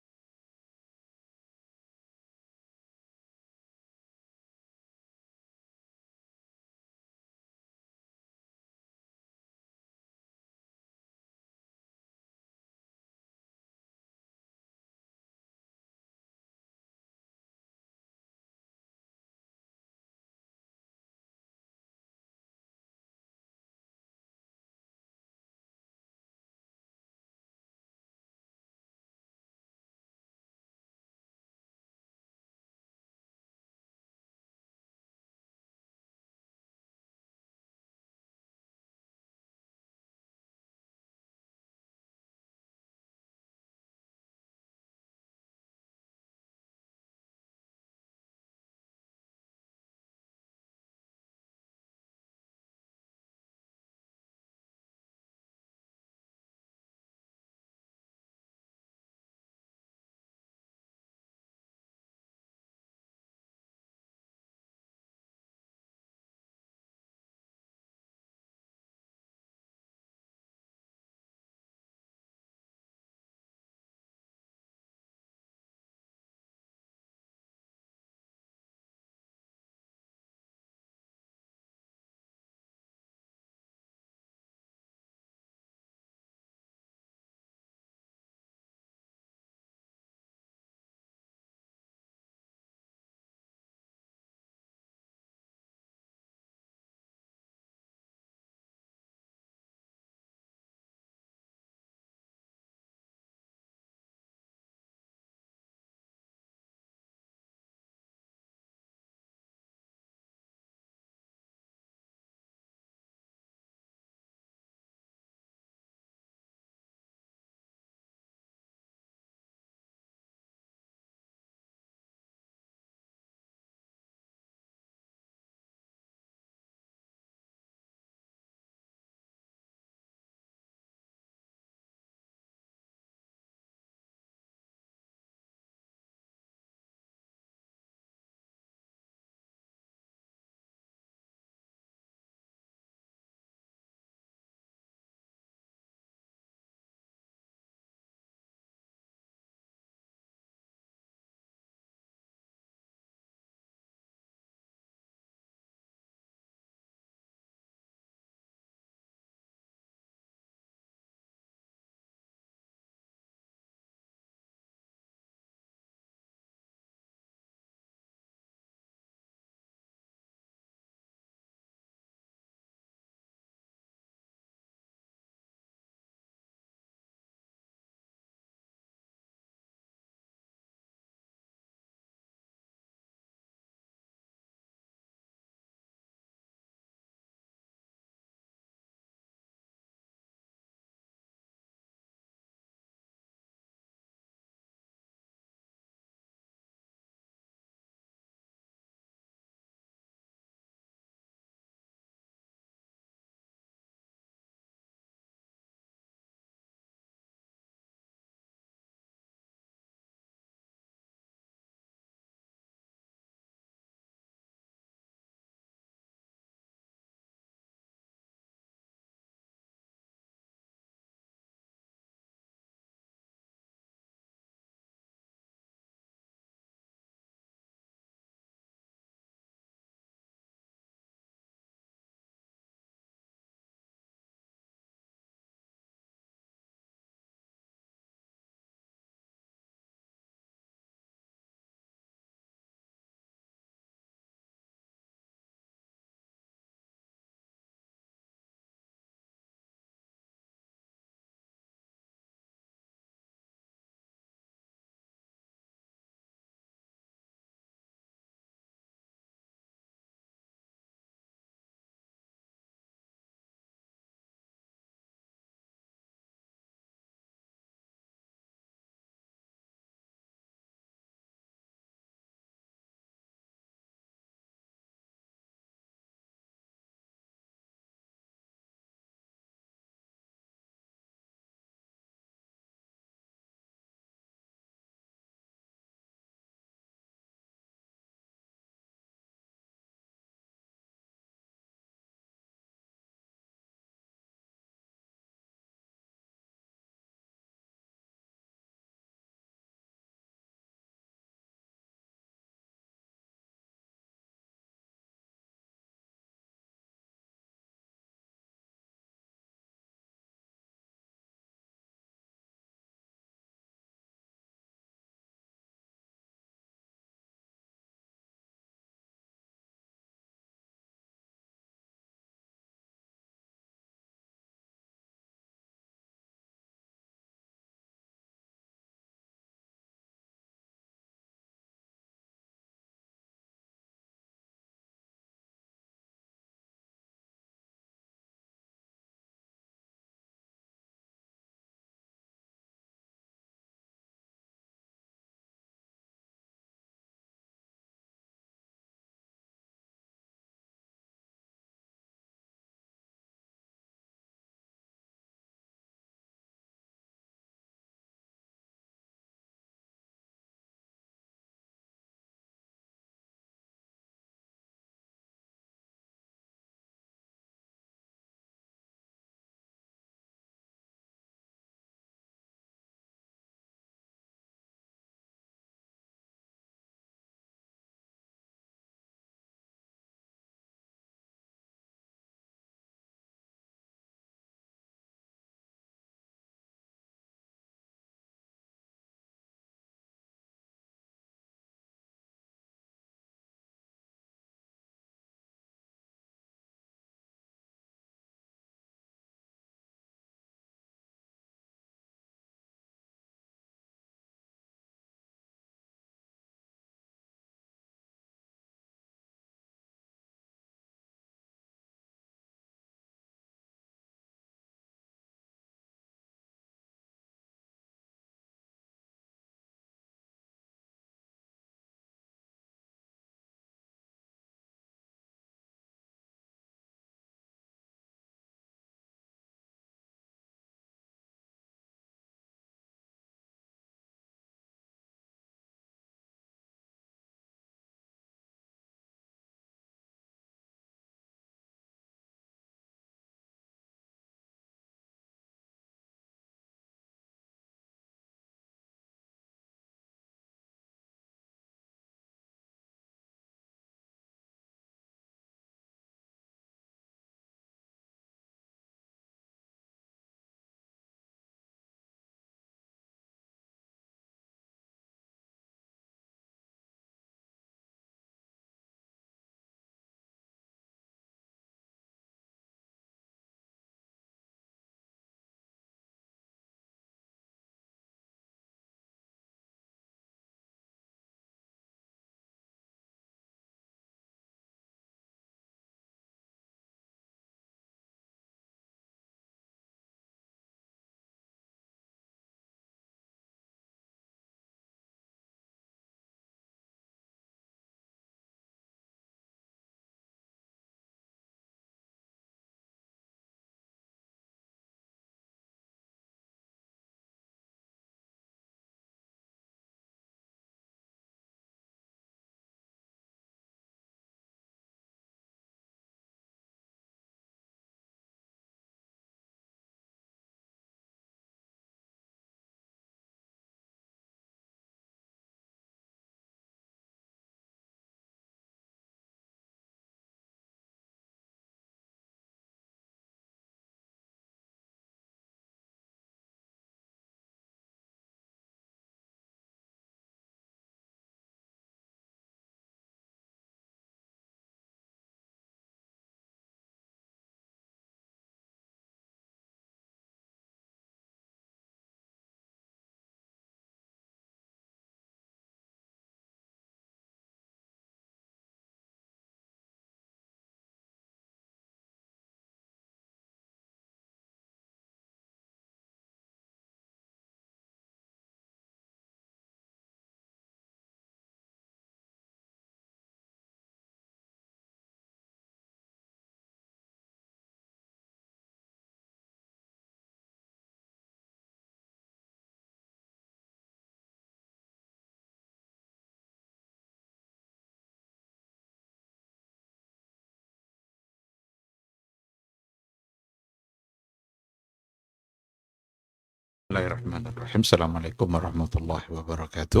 Bismillahirrahmanirrahim. Assalamualaikum warahmatullahi wabarakatuh.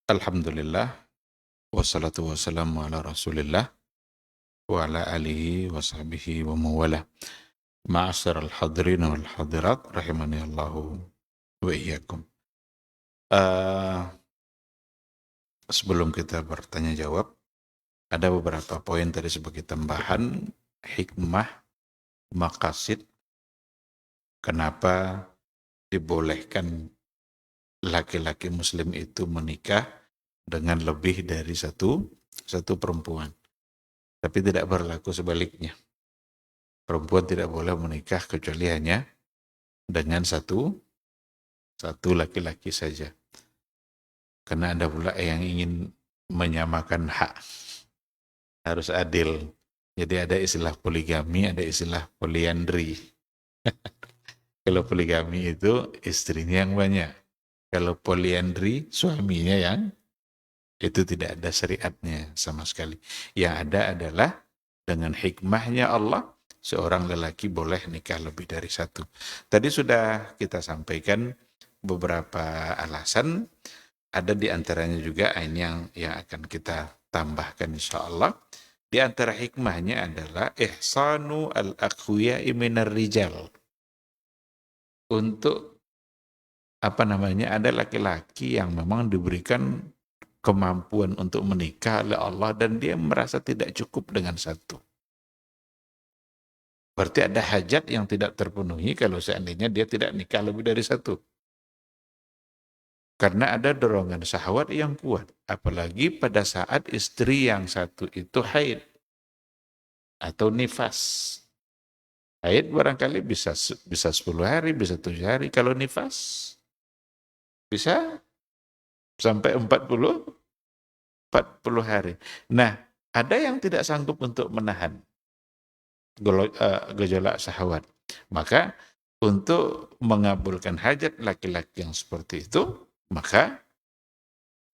Alhamdulillah. Wassalatu wassalamu ala rasulillah. Wa ala alihi wa sahbihi wa mawala. Ma'asyiral hadirin wal hadirat. Rahimani Allahu wa iyyakum. Sebelum kita bertanya jawab, ada beberapa poin tadi sebagai tambahan. Hikmah, maqasid, kenapa dibolehkan laki-laki muslim itu menikah dengan lebih dari satu perempuan. Tapi tidak berlaku sebaliknya. Perempuan tidak boleh menikah kecuali hanya dengan satu laki-laki saja. Karena ada pula yang ingin menyamakan hak. Harus adil. Jadi ada istilah poligami, ada istilah poliandri. Kalau poligami itu istrinya yang banyak. Kalau poliandri suaminya yang itu tidak ada syariatnya sama sekali. Yang ada adalah dengan hikmahnya Allah, seorang lelaki boleh nikah lebih dari satu. Tadi sudah kita sampaikan beberapa alasan, ada di antaranya juga ini yang akan kita tambahkan insya Allah. Di antara hikmahnya adalah ihsanu al-aqwiya'i minar rijal. Untuk ada laki-laki yang memang diberikan kemampuan untuk menikah oleh Allah dan dia merasa tidak cukup dengan satu. Berarti ada hajat yang tidak terpenuhi kalau seandainya dia tidak nikah lebih dari satu. Karena ada dorongan syahwat yang kuat. Apalagi pada saat istri yang satu itu haid atau nifas. Haid barangkali bisa 10 hari, bisa 7 hari. Kalau nifas bisa sampai 40 hari. Nah, ada yang tidak sanggup untuk menahan gejolak syahwat. Maka untuk mengabulkan hajat laki-laki yang seperti itu, maka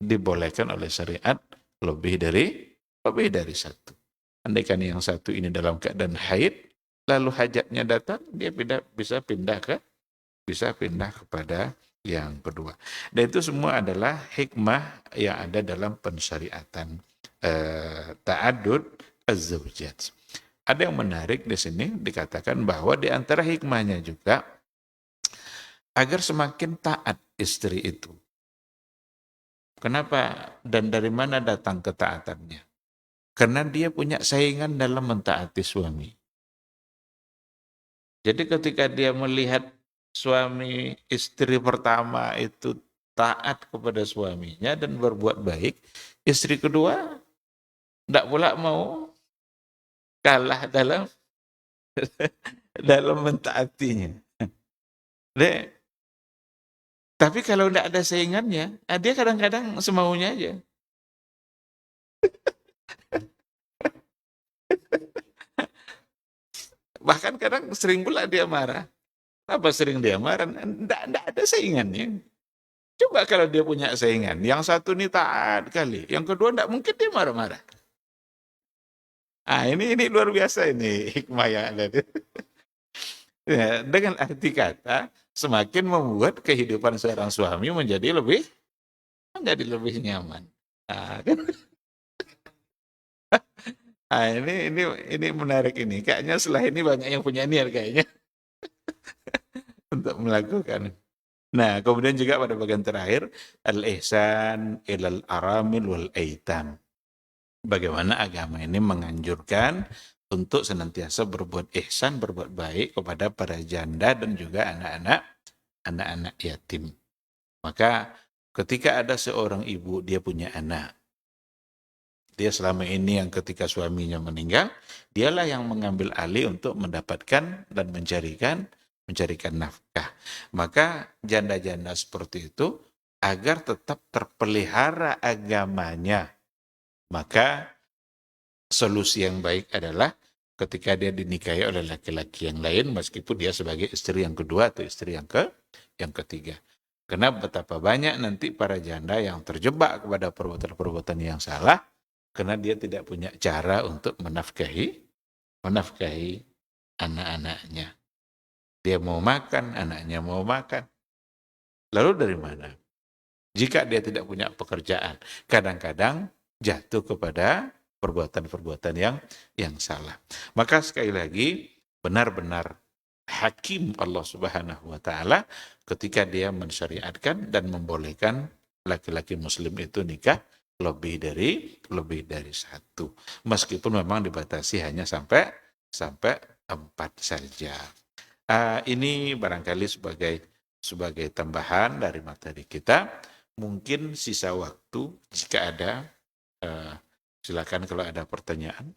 dibolehkan oleh syariat lebih dari satu. Andaikan yang satu ini dalam keadaan haid, lalu hajatnya datang, dia bisa pindah kepada yang kedua. Dan itu semua adalah hikmah yang ada dalam pensyariatan ta'adud az-zawjat. Ada yang menarik di sini dikatakan bahwa di antara hikmahnya juga agar semakin taat istri itu. Kenapa dan dari mana datang ketaatannya? Karena dia punya saingan dalam mentaati suami. Jadi ketika dia melihat suami istri pertama itu taat kepada suaminya dan berbuat baik, istri kedua tidak pula mau kalah dalam mentaatinya. Tapi kalau tidak ada saingannya, dia kadang-kadang semaunya aja. Bahkan kadang sering pula dia marah. Apa sering dia marah? Tidak ada saingannya. Coba kalau dia punya saingan, yang satu ini taat kali, yang kedua tidak mungkin dia marah-marah. Ini luar biasa ini hikmah yang ada. Ya, dengan arti kata, semakin membuat kehidupan seorang suami menjadi lebih nyaman. Ini menarik ini. Kayaknya setelah ini banyak yang punya niat kayaknya untuk melakukan. Nah, kemudian juga pada bagian terakhir, al-ihsan ilal aramil wal aitam. Bagaimana agama ini menganjurkan untuk senantiasa berbuat ihsan, berbuat baik kepada para janda dan juga anak-anak yatim. Maka ketika ada seorang ibu, dia punya anak. Dia selama ini yang ketika suaminya meninggal, dialah yang mengambil alih untuk mendapatkan dan mencarikan nafkah. Maka janda-janda seperti itu agar tetap terpelihara agamanya, maka solusi yang baik adalah ketika dia dinikahi oleh laki-laki yang lain, meskipun dia sebagai istri yang kedua atau istri yang ketiga. Karena betapa banyak nanti para janda yang terjebak kepada perbuatan-perbuatan yang salah, karena dia tidak punya cara untuk menafkahi anak-anaknya. Dia mau makan, anaknya mau makan. Lalu dari mana? Jika dia tidak punya pekerjaan, kadang-kadang jatuh kepada perbuatan-perbuatan yang salah. Maka sekali lagi, benar-benar hakim Allah Subhanahu wa taala ketika dia mensyariatkan dan membolehkan laki-laki muslim itu nikah lebih dari satu. Meskipun memang dibatasi hanya sampai 4 saja. Ini barangkali sebagai tambahan dari materi kita. Mungkin sisa waktu jika ada, uh, silakan kalau ada pertanyaan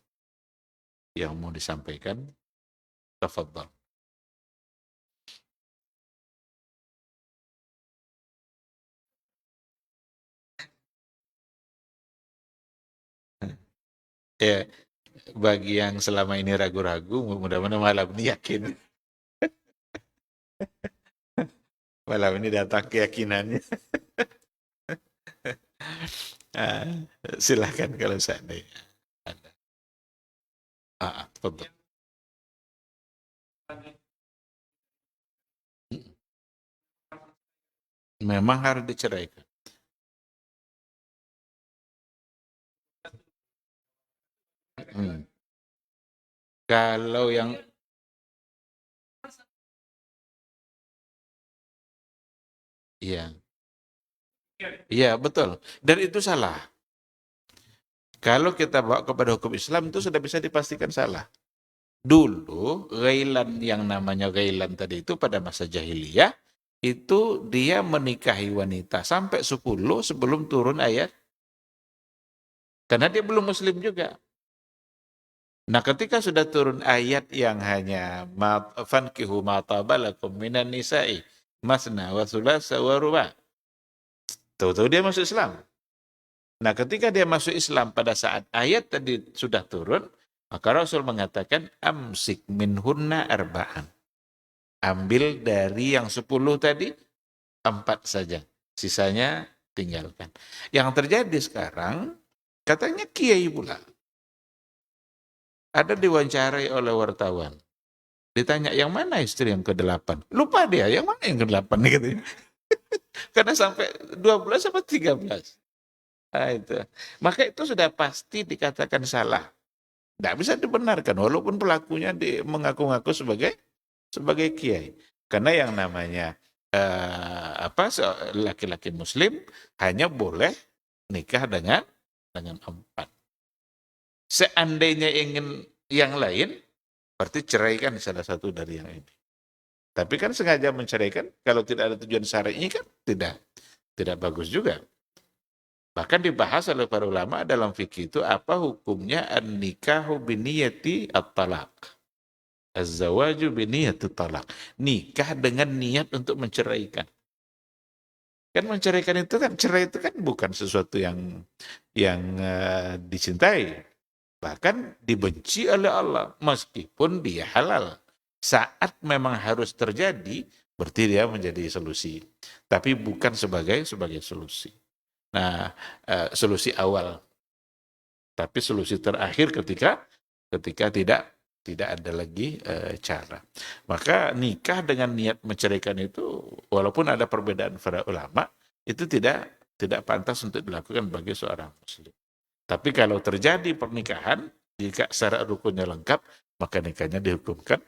yang mau disampaikan, tafadhal. Ya, bagi yang selama ini ragu-ragu, mudah-mudahan malam ini yakin. Malam ini datang keyakinannya. Ah, Silakan kalau seandainya ada. Tafadhal. Memang harus diceraikan. Hmm. Kalau yang iya, iya betul. Dan itu salah. Kalau kita bawa kepada hukum Islam itu sudah bisa dipastikan salah. Dulu ghailan yang namanya ghailan tadi itu pada masa jahiliyah itu dia menikahi wanita sampai 10 sebelum turun ayat karena dia belum muslim juga. Nah, ketika sudah turun ayat yang hanya fankihu ma tabalakum minan nisa'i masna wa thulatsa wa ruba'. Tahu-tahu dia masuk Islam. Nah, ketika dia masuk Islam pada saat ayat tadi sudah turun, maka Rasul mengatakan amsik minhunna arba'an. Ambil dari yang 10 tadi 4 saja. Sisanya tinggalkan. Yang terjadi sekarang katanya kiai pula. Ada diwawancarai oleh wartawan. Ditanya yang mana istri yang ke-8? Lupa dia yang mana yang ke-8 gitu. Karena sampai 12 sampai 13. Nah, itu. Maka itu sudah pasti dikatakan salah. Tidak bisa dibenarkan walaupun pelakunya mengaku-ngaku sebagai kiai. Karena yang namanya laki-laki muslim hanya boleh nikah dengan 4. Seandainya ingin yang lain, berarti ceraikan salah satu dari yang ini. Tapi kan sengaja menceraikan kalau tidak ada tujuan syar'i kan tidak bagus juga. Bahkan dibahas oleh para ulama dalam fikih itu apa hukumnya an-nikahu biniyati at-talaq. Az-zawaju biniyati at-talaq. Nikah dengan niat untuk menceraikan. Kan menceraikan itu kan, cerai itu kan bukan sesuatu yang dicintai. Bahkan dibenci oleh Allah meskipun dia halal. Saat memang harus terjadi, berarti dia menjadi solusi. Tapi bukan sebagai solusi. Nah, solusi awal. Tapi solusi terakhir ketika tidak ada lagi cara. Maka nikah dengan niat menceraikan itu, walaupun ada perbedaan para ulama, itu tidak pantas untuk dilakukan bagi seorang muslim. Tapi kalau terjadi pernikahan, jika syarat rukunnya lengkap, maka nikahnya dihukumkan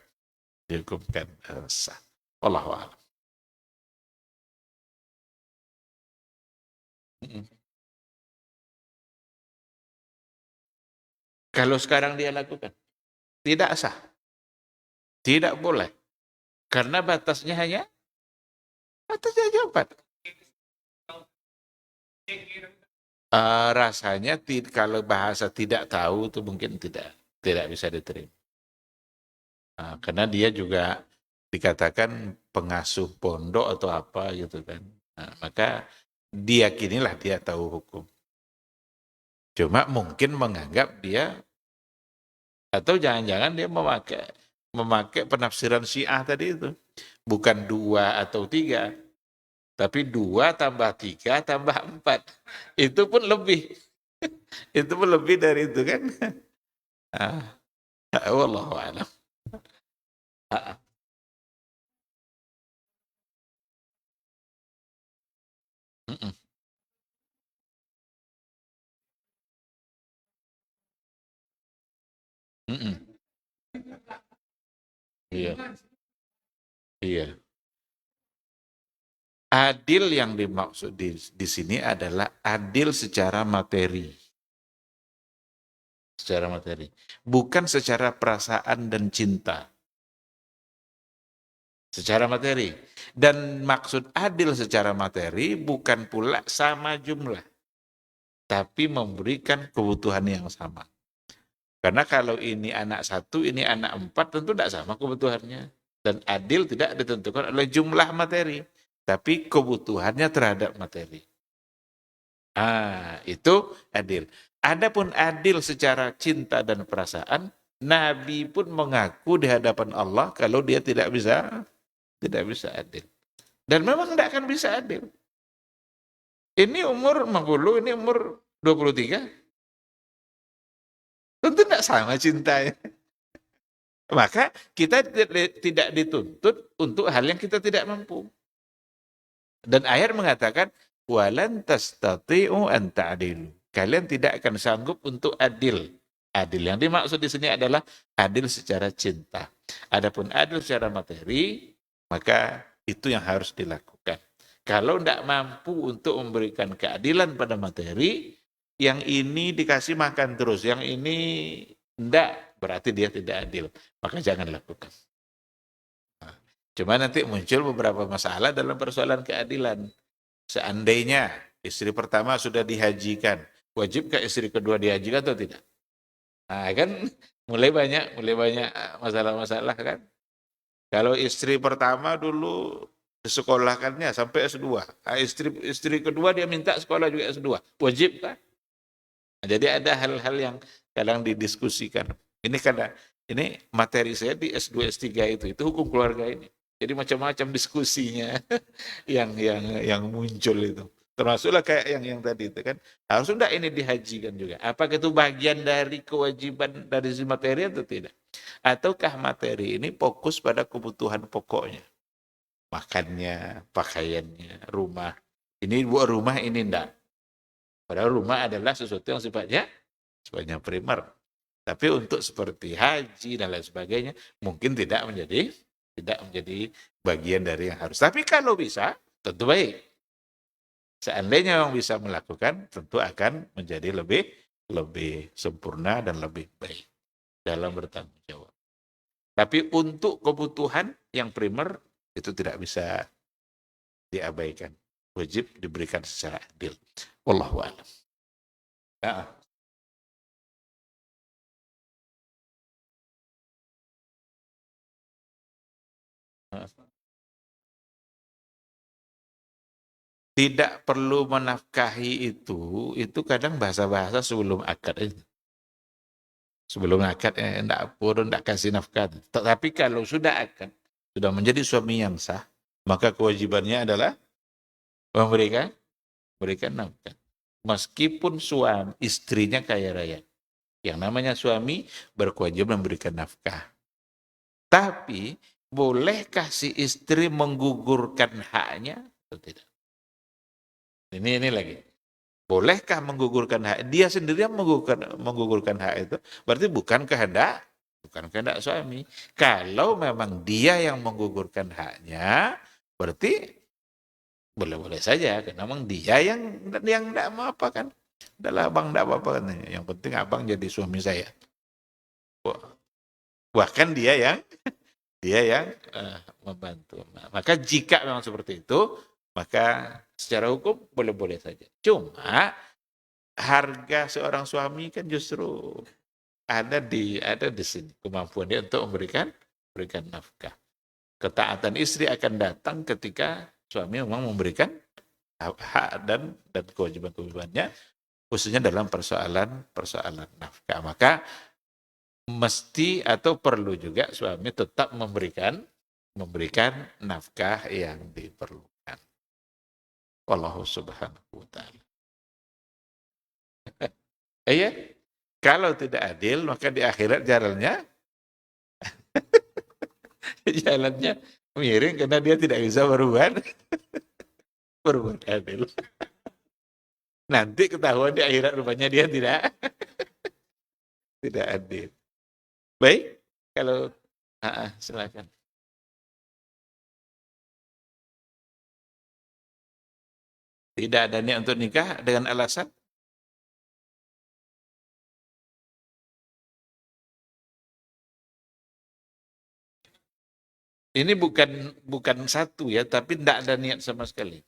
sah. Wallahu a'lam. Kalau sekarang dia lakukan, tidak sah, tidak boleh. Karena batasnya hanya batasnya 4. Rasanya kalau bahasa tidak tahu itu mungkin tidak bisa diterima. Karena dia juga dikatakan pengasuh pondok atau apa gitu kan. Maka diyakinilah dia tahu hukum. Cuma mungkin menganggap dia atau jangan-jangan dia memakai penafsiran Syiah tadi itu. Bukan 2 atau 3, tapi 2 tambah 3 tambah 4. Itu pun lebih. Itu pun lebih dari itu kan. Wallahu a'lam. Mm-mm. Mm-mm. Iya, iya. Adil yang dimaksud di sini adalah adil secara materi, secara materi, bukan secara perasaan dan cinta, secara materi. Dan maksud adil secara materi bukan pula sama jumlah, tapi memberikan kebutuhan yang sama. Karena kalau ini anak satu, ini anak empat, tentu tidak sama kebutuhannya. Dan adil tidak ditentukan oleh jumlah materi, tapi kebutuhannya terhadap materi. Itu adil. Adapun adil secara cinta dan perasaan, Nabi pun mengaku di hadapan Allah kalau dia tidak bisa adil. Dan memang tidak akan bisa adil. Ini umur 50, ini umur 23, tentu tidak sama cintanya. Maka kita tidak dituntut untuk hal yang kita tidak mampu. Dan ayat mengatakan, walan tastati'u an ta'dilu. Kalian tidak akan sanggup untuk adil. Adil yang dimaksud di sini adalah adil secara cinta. Adapun adil secara materi, maka itu yang harus dilakukan. Kalau tidak mampu untuk memberikan keadilan pada materi, yang ini dikasih makan terus, yang ini tidak, berarti dia tidak adil. Maka jangan lakukan. Cuma nanti muncul beberapa masalah dalam persoalan keadilan. Seandainya istri pertama sudah dihajikan, wajibkah istri kedua dihajikan atau tidak? Nah, kan mulai banyak masalah-masalah kan. Kalau istri pertama dulu disekolahkannya sampai S2. Nah, istri kedua dia minta sekolah juga S2. Wajib kan? Nah, jadi ada hal-hal yang kadang didiskusikan. Ini materi saya di S2 S3 itu hukum keluarga ini. Jadi macam-macam diskusinya yang muncul itu. Termasuklah kayak yang tadi itu kan. Harus enggak ini dihajikan juga. Apakah itu bagian dari kewajiban dari si materi atau tidak? Ataukah materi ini fokus pada kebutuhan pokoknya? Makannya, pakaiannya, rumah. Ini buat rumah, ini enggak. Padahal rumah adalah sesuatu yang sifatnya primer. Tapi untuk seperti haji dan lain sebagainya, mungkin tidak menjadi bagian dari yang harus. Tapi kalau bisa, tentu baik. Seandainya yang bisa melakukan, tentu akan menjadi lebih sempurna dan lebih baik dalam bertanggung jawab. Tapi untuk kebutuhan yang primer, itu tidak bisa diabaikan. Wajib diberikan secara adil. Wallahu a'lam. Ya. Tidak perlu menafkahi itu kadang bahasa-bahasa sebelum akad itu. Sebelum akad, enggak perlu, enggak kasih nafkah. Tetapi kalau sudah akad, sudah menjadi suami yang sah, maka kewajibannya adalah memberikan memberikan nafkah. Meskipun suami istrinya kaya raya, yang namanya suami berkewajiban memberikan nafkah. Tapi bolehkah si istri menggugurkan haknya atau tidak? Ini lagi. Bolehkah menggugurkan hak? Dia sendiri yang menggugurkan hak itu. Berarti bukan kehendak suami. Kalau memang dia yang menggugurkan haknya, berarti boleh-boleh saja. Karena memang dia yang tidak mau apa kan. Adalah abang tidak apa-apa kan. Yang penting abang jadi suami saya. Bahkan dia yang membantu. Maka jika memang seperti itu, maka secara hukum boleh-boleh saja. Cuma harga seorang suami kan justru ada di sini kemampuan dia untuk memberikan nafkah. Ketaatan istri akan datang ketika suami memang memberikan hak dan kewajiban-kewajibannya, khususnya dalam persoalan nafkah. Maka mesti atau perlu juga suami tetap memberikan nafkah yang diperlukan. Wallahu subhanahu wa ta'ala. Ya, kalau tidak adil maka di akhirat jalannya miring karena dia tidak bisa berubah. berbuat adil. Nanti ketahuan di akhirat rupanya dia tidak adil. Baik, kalau silakan. Tidak ada niat untuk nikah dengan alasan ini bukan satu ya, tapi tidak ada niat sama sekali.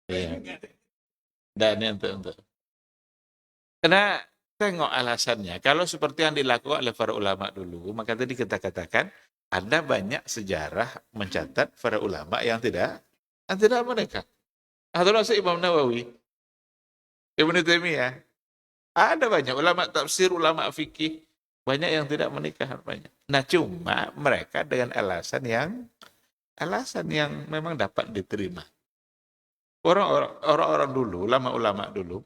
Iya, tidak niat untuk. Karena tengok alasannya. Kalau seperti yang dilakukan oleh para ulama dulu, maka tadi kita katakan ada banyak sejarah mencatat para ulama yang tidak menikah. Atau rasa Imam Nawawi, Ibnu Taimiyah, ada banyak ulama tafsir, ulama fikih, banyak yang tidak menikah banyak. Nah, cuma mereka dengan alasan yang memang dapat diterima. Orang-orang dulu, ulama-ulama dulu,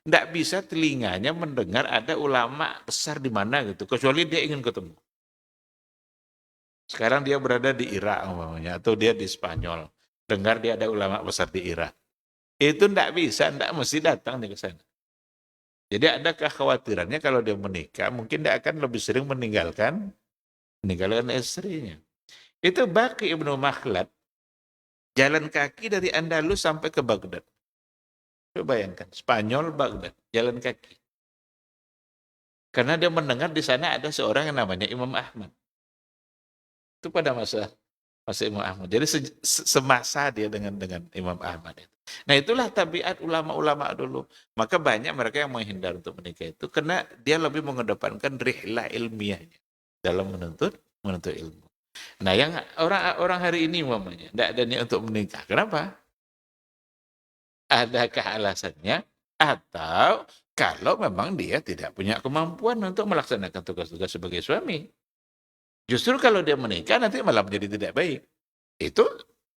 tidak bisa telinganya mendengar ada ulama besar di mana gitu, kecuali dia ingin ketemu. Sekarang dia berada di Irak umpamanya, atau dia di Spanyol, dengar dia ada ulama besar di Irak. Itu tidak bisa, tidak mesti datang dia ke sana. Jadi ada kekhawatirannya kalau dia menikah, mungkin dia akan lebih sering meninggalkan istrinya. Itu Baqi Ibnu Makhlad, jalan kaki dari Andalus sampai ke Baghdad. Coba bayangkan, Spanyol, Baghdad, jalan kaki. Karena dia mendengar di sana ada seorang yang namanya Imam Ahmad. Itu pada masa Imam Ahmad. Jadi semasa dia dengan Imam Ahmad itu. Nah, itulah tabiat ulama-ulama dulu. Maka banyak mereka yang menghindar untuk menikah itu karena dia lebih mengedepankan rihlah ilmiahnya dalam menuntut ilmu. Nah, yang orang hari ini umpamanya tidak ada niat untuk menikah. Kenapa? Adakah alasannya? Atau kalau memang dia tidak punya kemampuan untuk melaksanakan tugas-tugas sebagai suami. Justru kalau dia menikah nanti malah menjadi tidak baik. Itu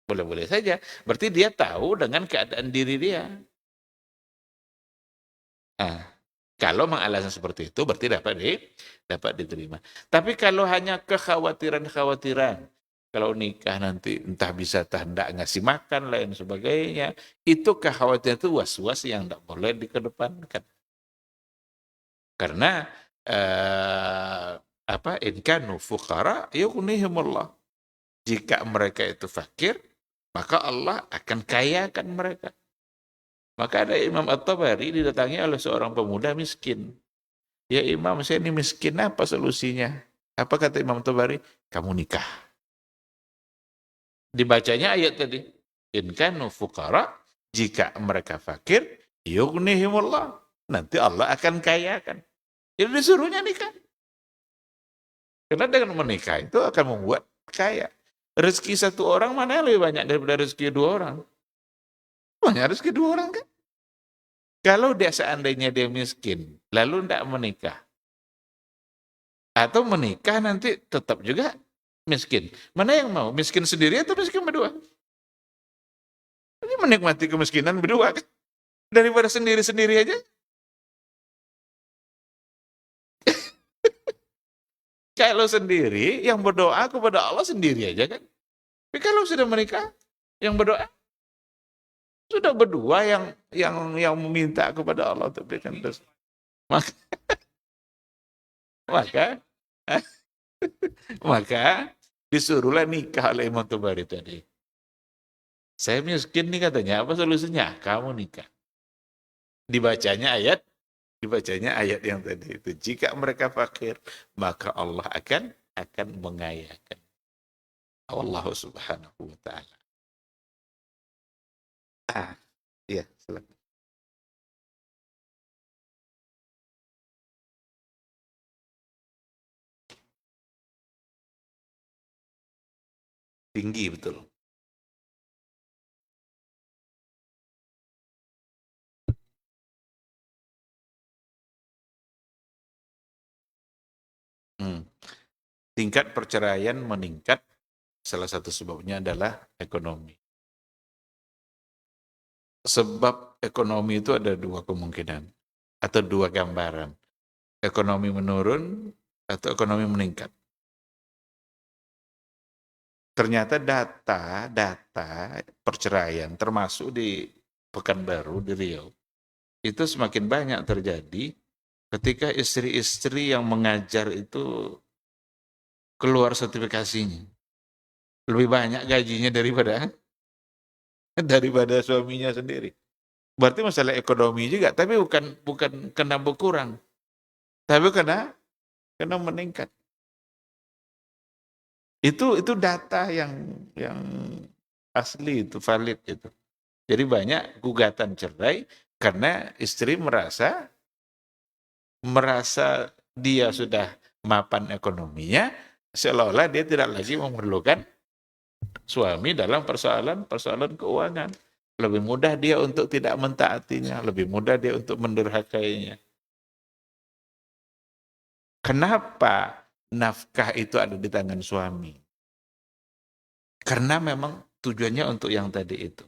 boleh-boleh saja. Berarti dia tahu dengan keadaan diri dia. Nah, kalau memang alasan seperti itu berarti dapat diterima. Tapi kalau hanya kekhawatiran-kekhawatiran, kalau nikah nanti entah bisa entah tidak ngasih makan lain sebagainya, itu kekhawatiran itu was-was yang tidak boleh dikedepankan. Karena in kanu fuqara yughnihimullah. Jika mereka itu fakir, maka Allah akan kayakan mereka. Maka ada Imam At-Tabari didatangi oleh seorang pemuda miskin. Ya Imam, saya ini miskin, apa solusinya? Apa kata Imam At-Tabari? Kamu nikah. Dibacanya ayat tadi. In kanu fuqara, jika mereka fakir, yughnihimullah. Nanti Allah akan kayakan. Jadi disuruhnya nikah. Karena dengan menikah itu akan membuat kaya. Rezeki satu orang mana yang lebih banyak daripada rezeki dua orang? Banyak rezeki dua orang kan? Kalau dia seandainya dia miskin, lalu tidak menikah, atau menikah nanti tetap juga miskin. Mana yang mau? Miskin sendiri atau miskin berdua? Ini menikmati kemiskinan berdua kan? Daripada sendiri-sendiri aja. Kalau sendiri, yang berdoa kepada Allah sendiri aja kan? Tapi kalau sudah menikah, yang berdoa sudah berdua yang meminta kepada Allah untuk berikan dosa. Maka maka disuruhlah nikah oleh Imam Tabari tadi. Saya miskin nih katanya, apa solusinya? Kamu nikah. Dibacanya ayat yang tadi itu. Jika mereka fakir, maka Allah akan mengayakan. Allah subhanahu wa ta'ala. Iya, silakan. Tinggi betul. Tingkat perceraian meningkat, salah satu sebabnya adalah ekonomi. Sebab ekonomi itu ada dua kemungkinan, atau dua gambaran. Ekonomi menurun, atau ekonomi meningkat. Ternyata data perceraian termasuk di Pekanbaru, di Riau, itu semakin banyak terjadi ketika istri-istri yang mengajar itu keluar sertifikasinya. Lebih banyak gajinya daripada suaminya sendiri. Berarti masalah ekonomi juga, tapi bukan bukan kena berkurang, tapi kena meningkat. Itu data yang asli, itu valid itu. Jadi banyak gugatan cerai karena istri merasa dia sudah mapan ekonominya, seolah-olah dia tidak lagi memerlukan suami dalam persoalan keuangan. Lebih mudah dia untuk tidak mentaatinya, lebih mudah dia untuk mendurhakainya. Kenapa nafkah itu ada di tangan suami? Karena memang tujuannya untuk yang tadi itu.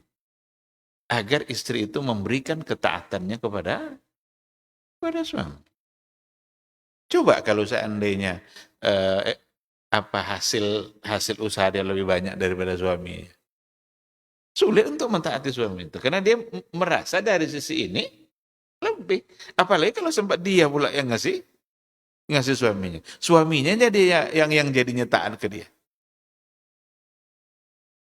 Agar istri itu memberikan ketaatannya kepada suami. Coba kalau seandainya eh, hasil usaha dia lebih banyak daripada suami. Sulit untuk mentaati suami itu. Karena dia merasa dari sisi ini lebih. Apalagi kalau sempat dia pula yang ngasih suaminya. Suaminya jadi yang jadinya taat ke dia.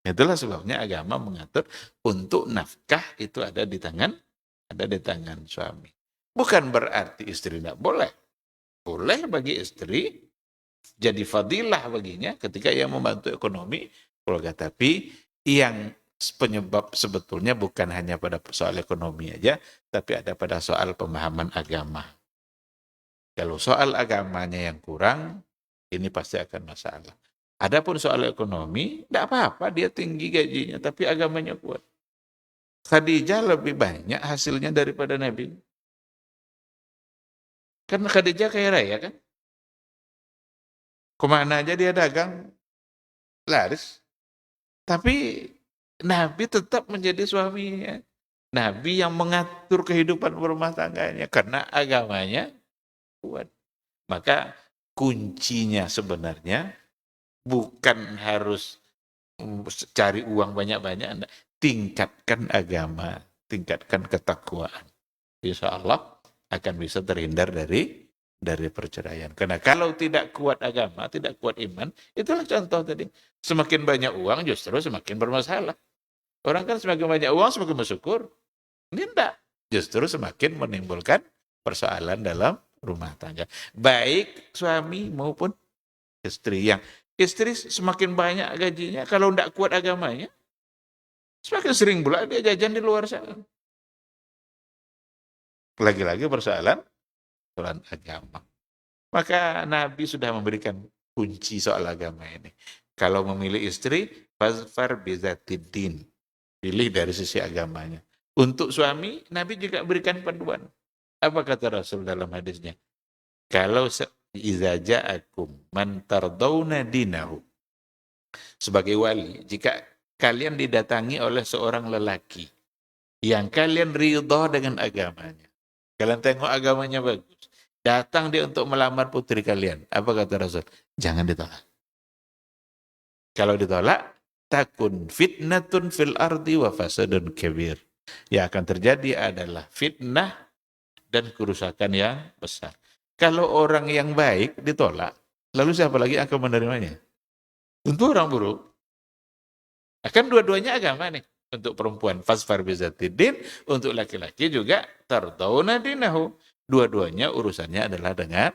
Itulah sebabnya agama mengatur untuk nafkah itu ada di tangan suami. Bukan berarti istri tidak boleh. Boleh bagi istri, jadi fadilah baginya ketika ia membantu ekonomi keluarga. Tapi yang penyebab sebetulnya bukan hanya pada soal ekonomi aja, tapi ada pada soal pemahaman agama. Kalau soal agamanya yang kurang, ini pasti akan masalah. Adapun soal ekonomi, tidak apa-apa dia tinggi gajinya, tapi agamanya kuat. Khadijah lebih banyak hasilnya daripada Nabi. Karena Khadijah kaya raya kan? Kemana aja dia dagang, laris. Tapi Nabi tetap menjadi suaminya. Nabi yang mengatur kehidupan rumah tangganya karena agamanya kuat. Maka kuncinya sebenarnya bukan harus cari uang banyak-banyak, tingkatkan agama, tingkatkan ketakwaan. Insya Allah akan bisa terhindar dari perceraian. Karena kalau tidak kuat agama, tidak kuat iman, itulah contoh tadi. Semakin banyak uang justru semakin bermasalah. Orang kan semakin banyak uang semakin bersyukur. Ini enggak. Justru semakin menimbulkan persoalan dalam rumah tangga. Baik suami maupun istri. Yang istri semakin banyak gajinya, kalau enggak kuat agamanya, semakin sering pula dia jajan di luar sana. Lagi-lagi persoalan agama. Maka Nabi sudah memberikan kunci soal agama ini. Kalau memilih istri, fazfar bizatiddin. Pilih dari sisi agamanya. Untuk suami, Nabi juga berikan panduan. Apa kata Rasul dalam hadisnya? Kalau iza ja'akum man tardawna dinahu. Sebagai wali, jika kalian didatangi oleh seorang lelaki yang kalian ridha dengan agamanya. Kalian tengok agamanya bagus. Datang dia untuk melamar putri kalian. Apa kata Rasul? Jangan ditolak. Kalau ditolak, takun fitnatun fil ardi wa fasadun kabir. Yang akan terjadi adalah fitnah dan kerusakan yang besar. Kalau orang yang baik ditolak, lalu siapa lagi yang akan menerimanya? Untuk orang buruk. Akan dua-duanya agama nih. Untuk perempuan fasfar bizatidin, untuk laki-laki juga tardawna dinahu. Dua-duanya urusannya adalah dengan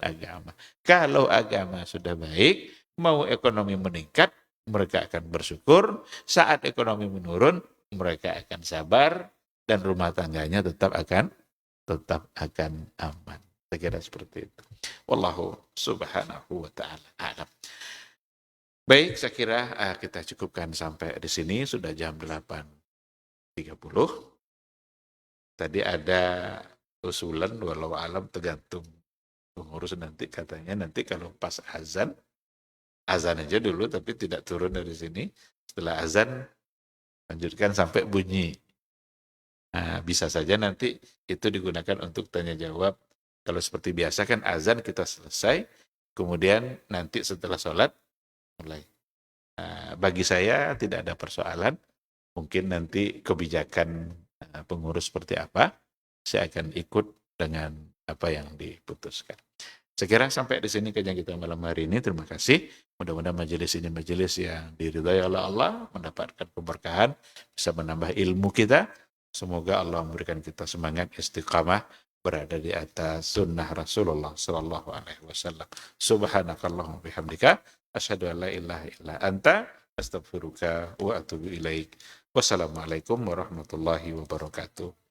agama. Kalau agama sudah baik, mau ekonomi meningkat, mereka akan bersyukur. Saat ekonomi menurun, mereka akan sabar dan rumah tangganya tetap akan aman. Saya kira seperti itu. Wallahu subhanahu wa ta'ala a'lam. Baik, saya kira kita cukupkan sampai di sini. Sudah jam 8.30. Tadi ada usulan, walau alam tergantung pengurus nanti, katanya nanti kalau pas azan aja dulu tapi tidak turun dari sini. Setelah azan lanjutkan sampai bunyi. Nah, bisa saja nanti itu digunakan untuk tanya jawab. Kalau seperti biasa kan azan kita selesai, kemudian nanti setelah sholat mulai. Bagi saya tidak ada persoalan. Mungkin nanti kebijakan pengurus seperti apa, saya akan ikut dengan apa yang diputuskan. Saya kira sampai di sini kajian kita malam hari ini. Terima kasih. Mudah-mudahan majelis ini majelis yang diridhai oleh Allah, mendapatkan keberkahan, bisa menambah ilmu kita. Semoga Allah memberikan kita semangat istiqamah berada di atas sunnah Rasulullah Sallallahu Alaihi Wasallam. Subhanakallahumma bihamdika, asyhadu an la ilaha illa anta, astaghfiruka wa atubu ilaik. Wassalamualaikum warahmatullahi wabarakatuh.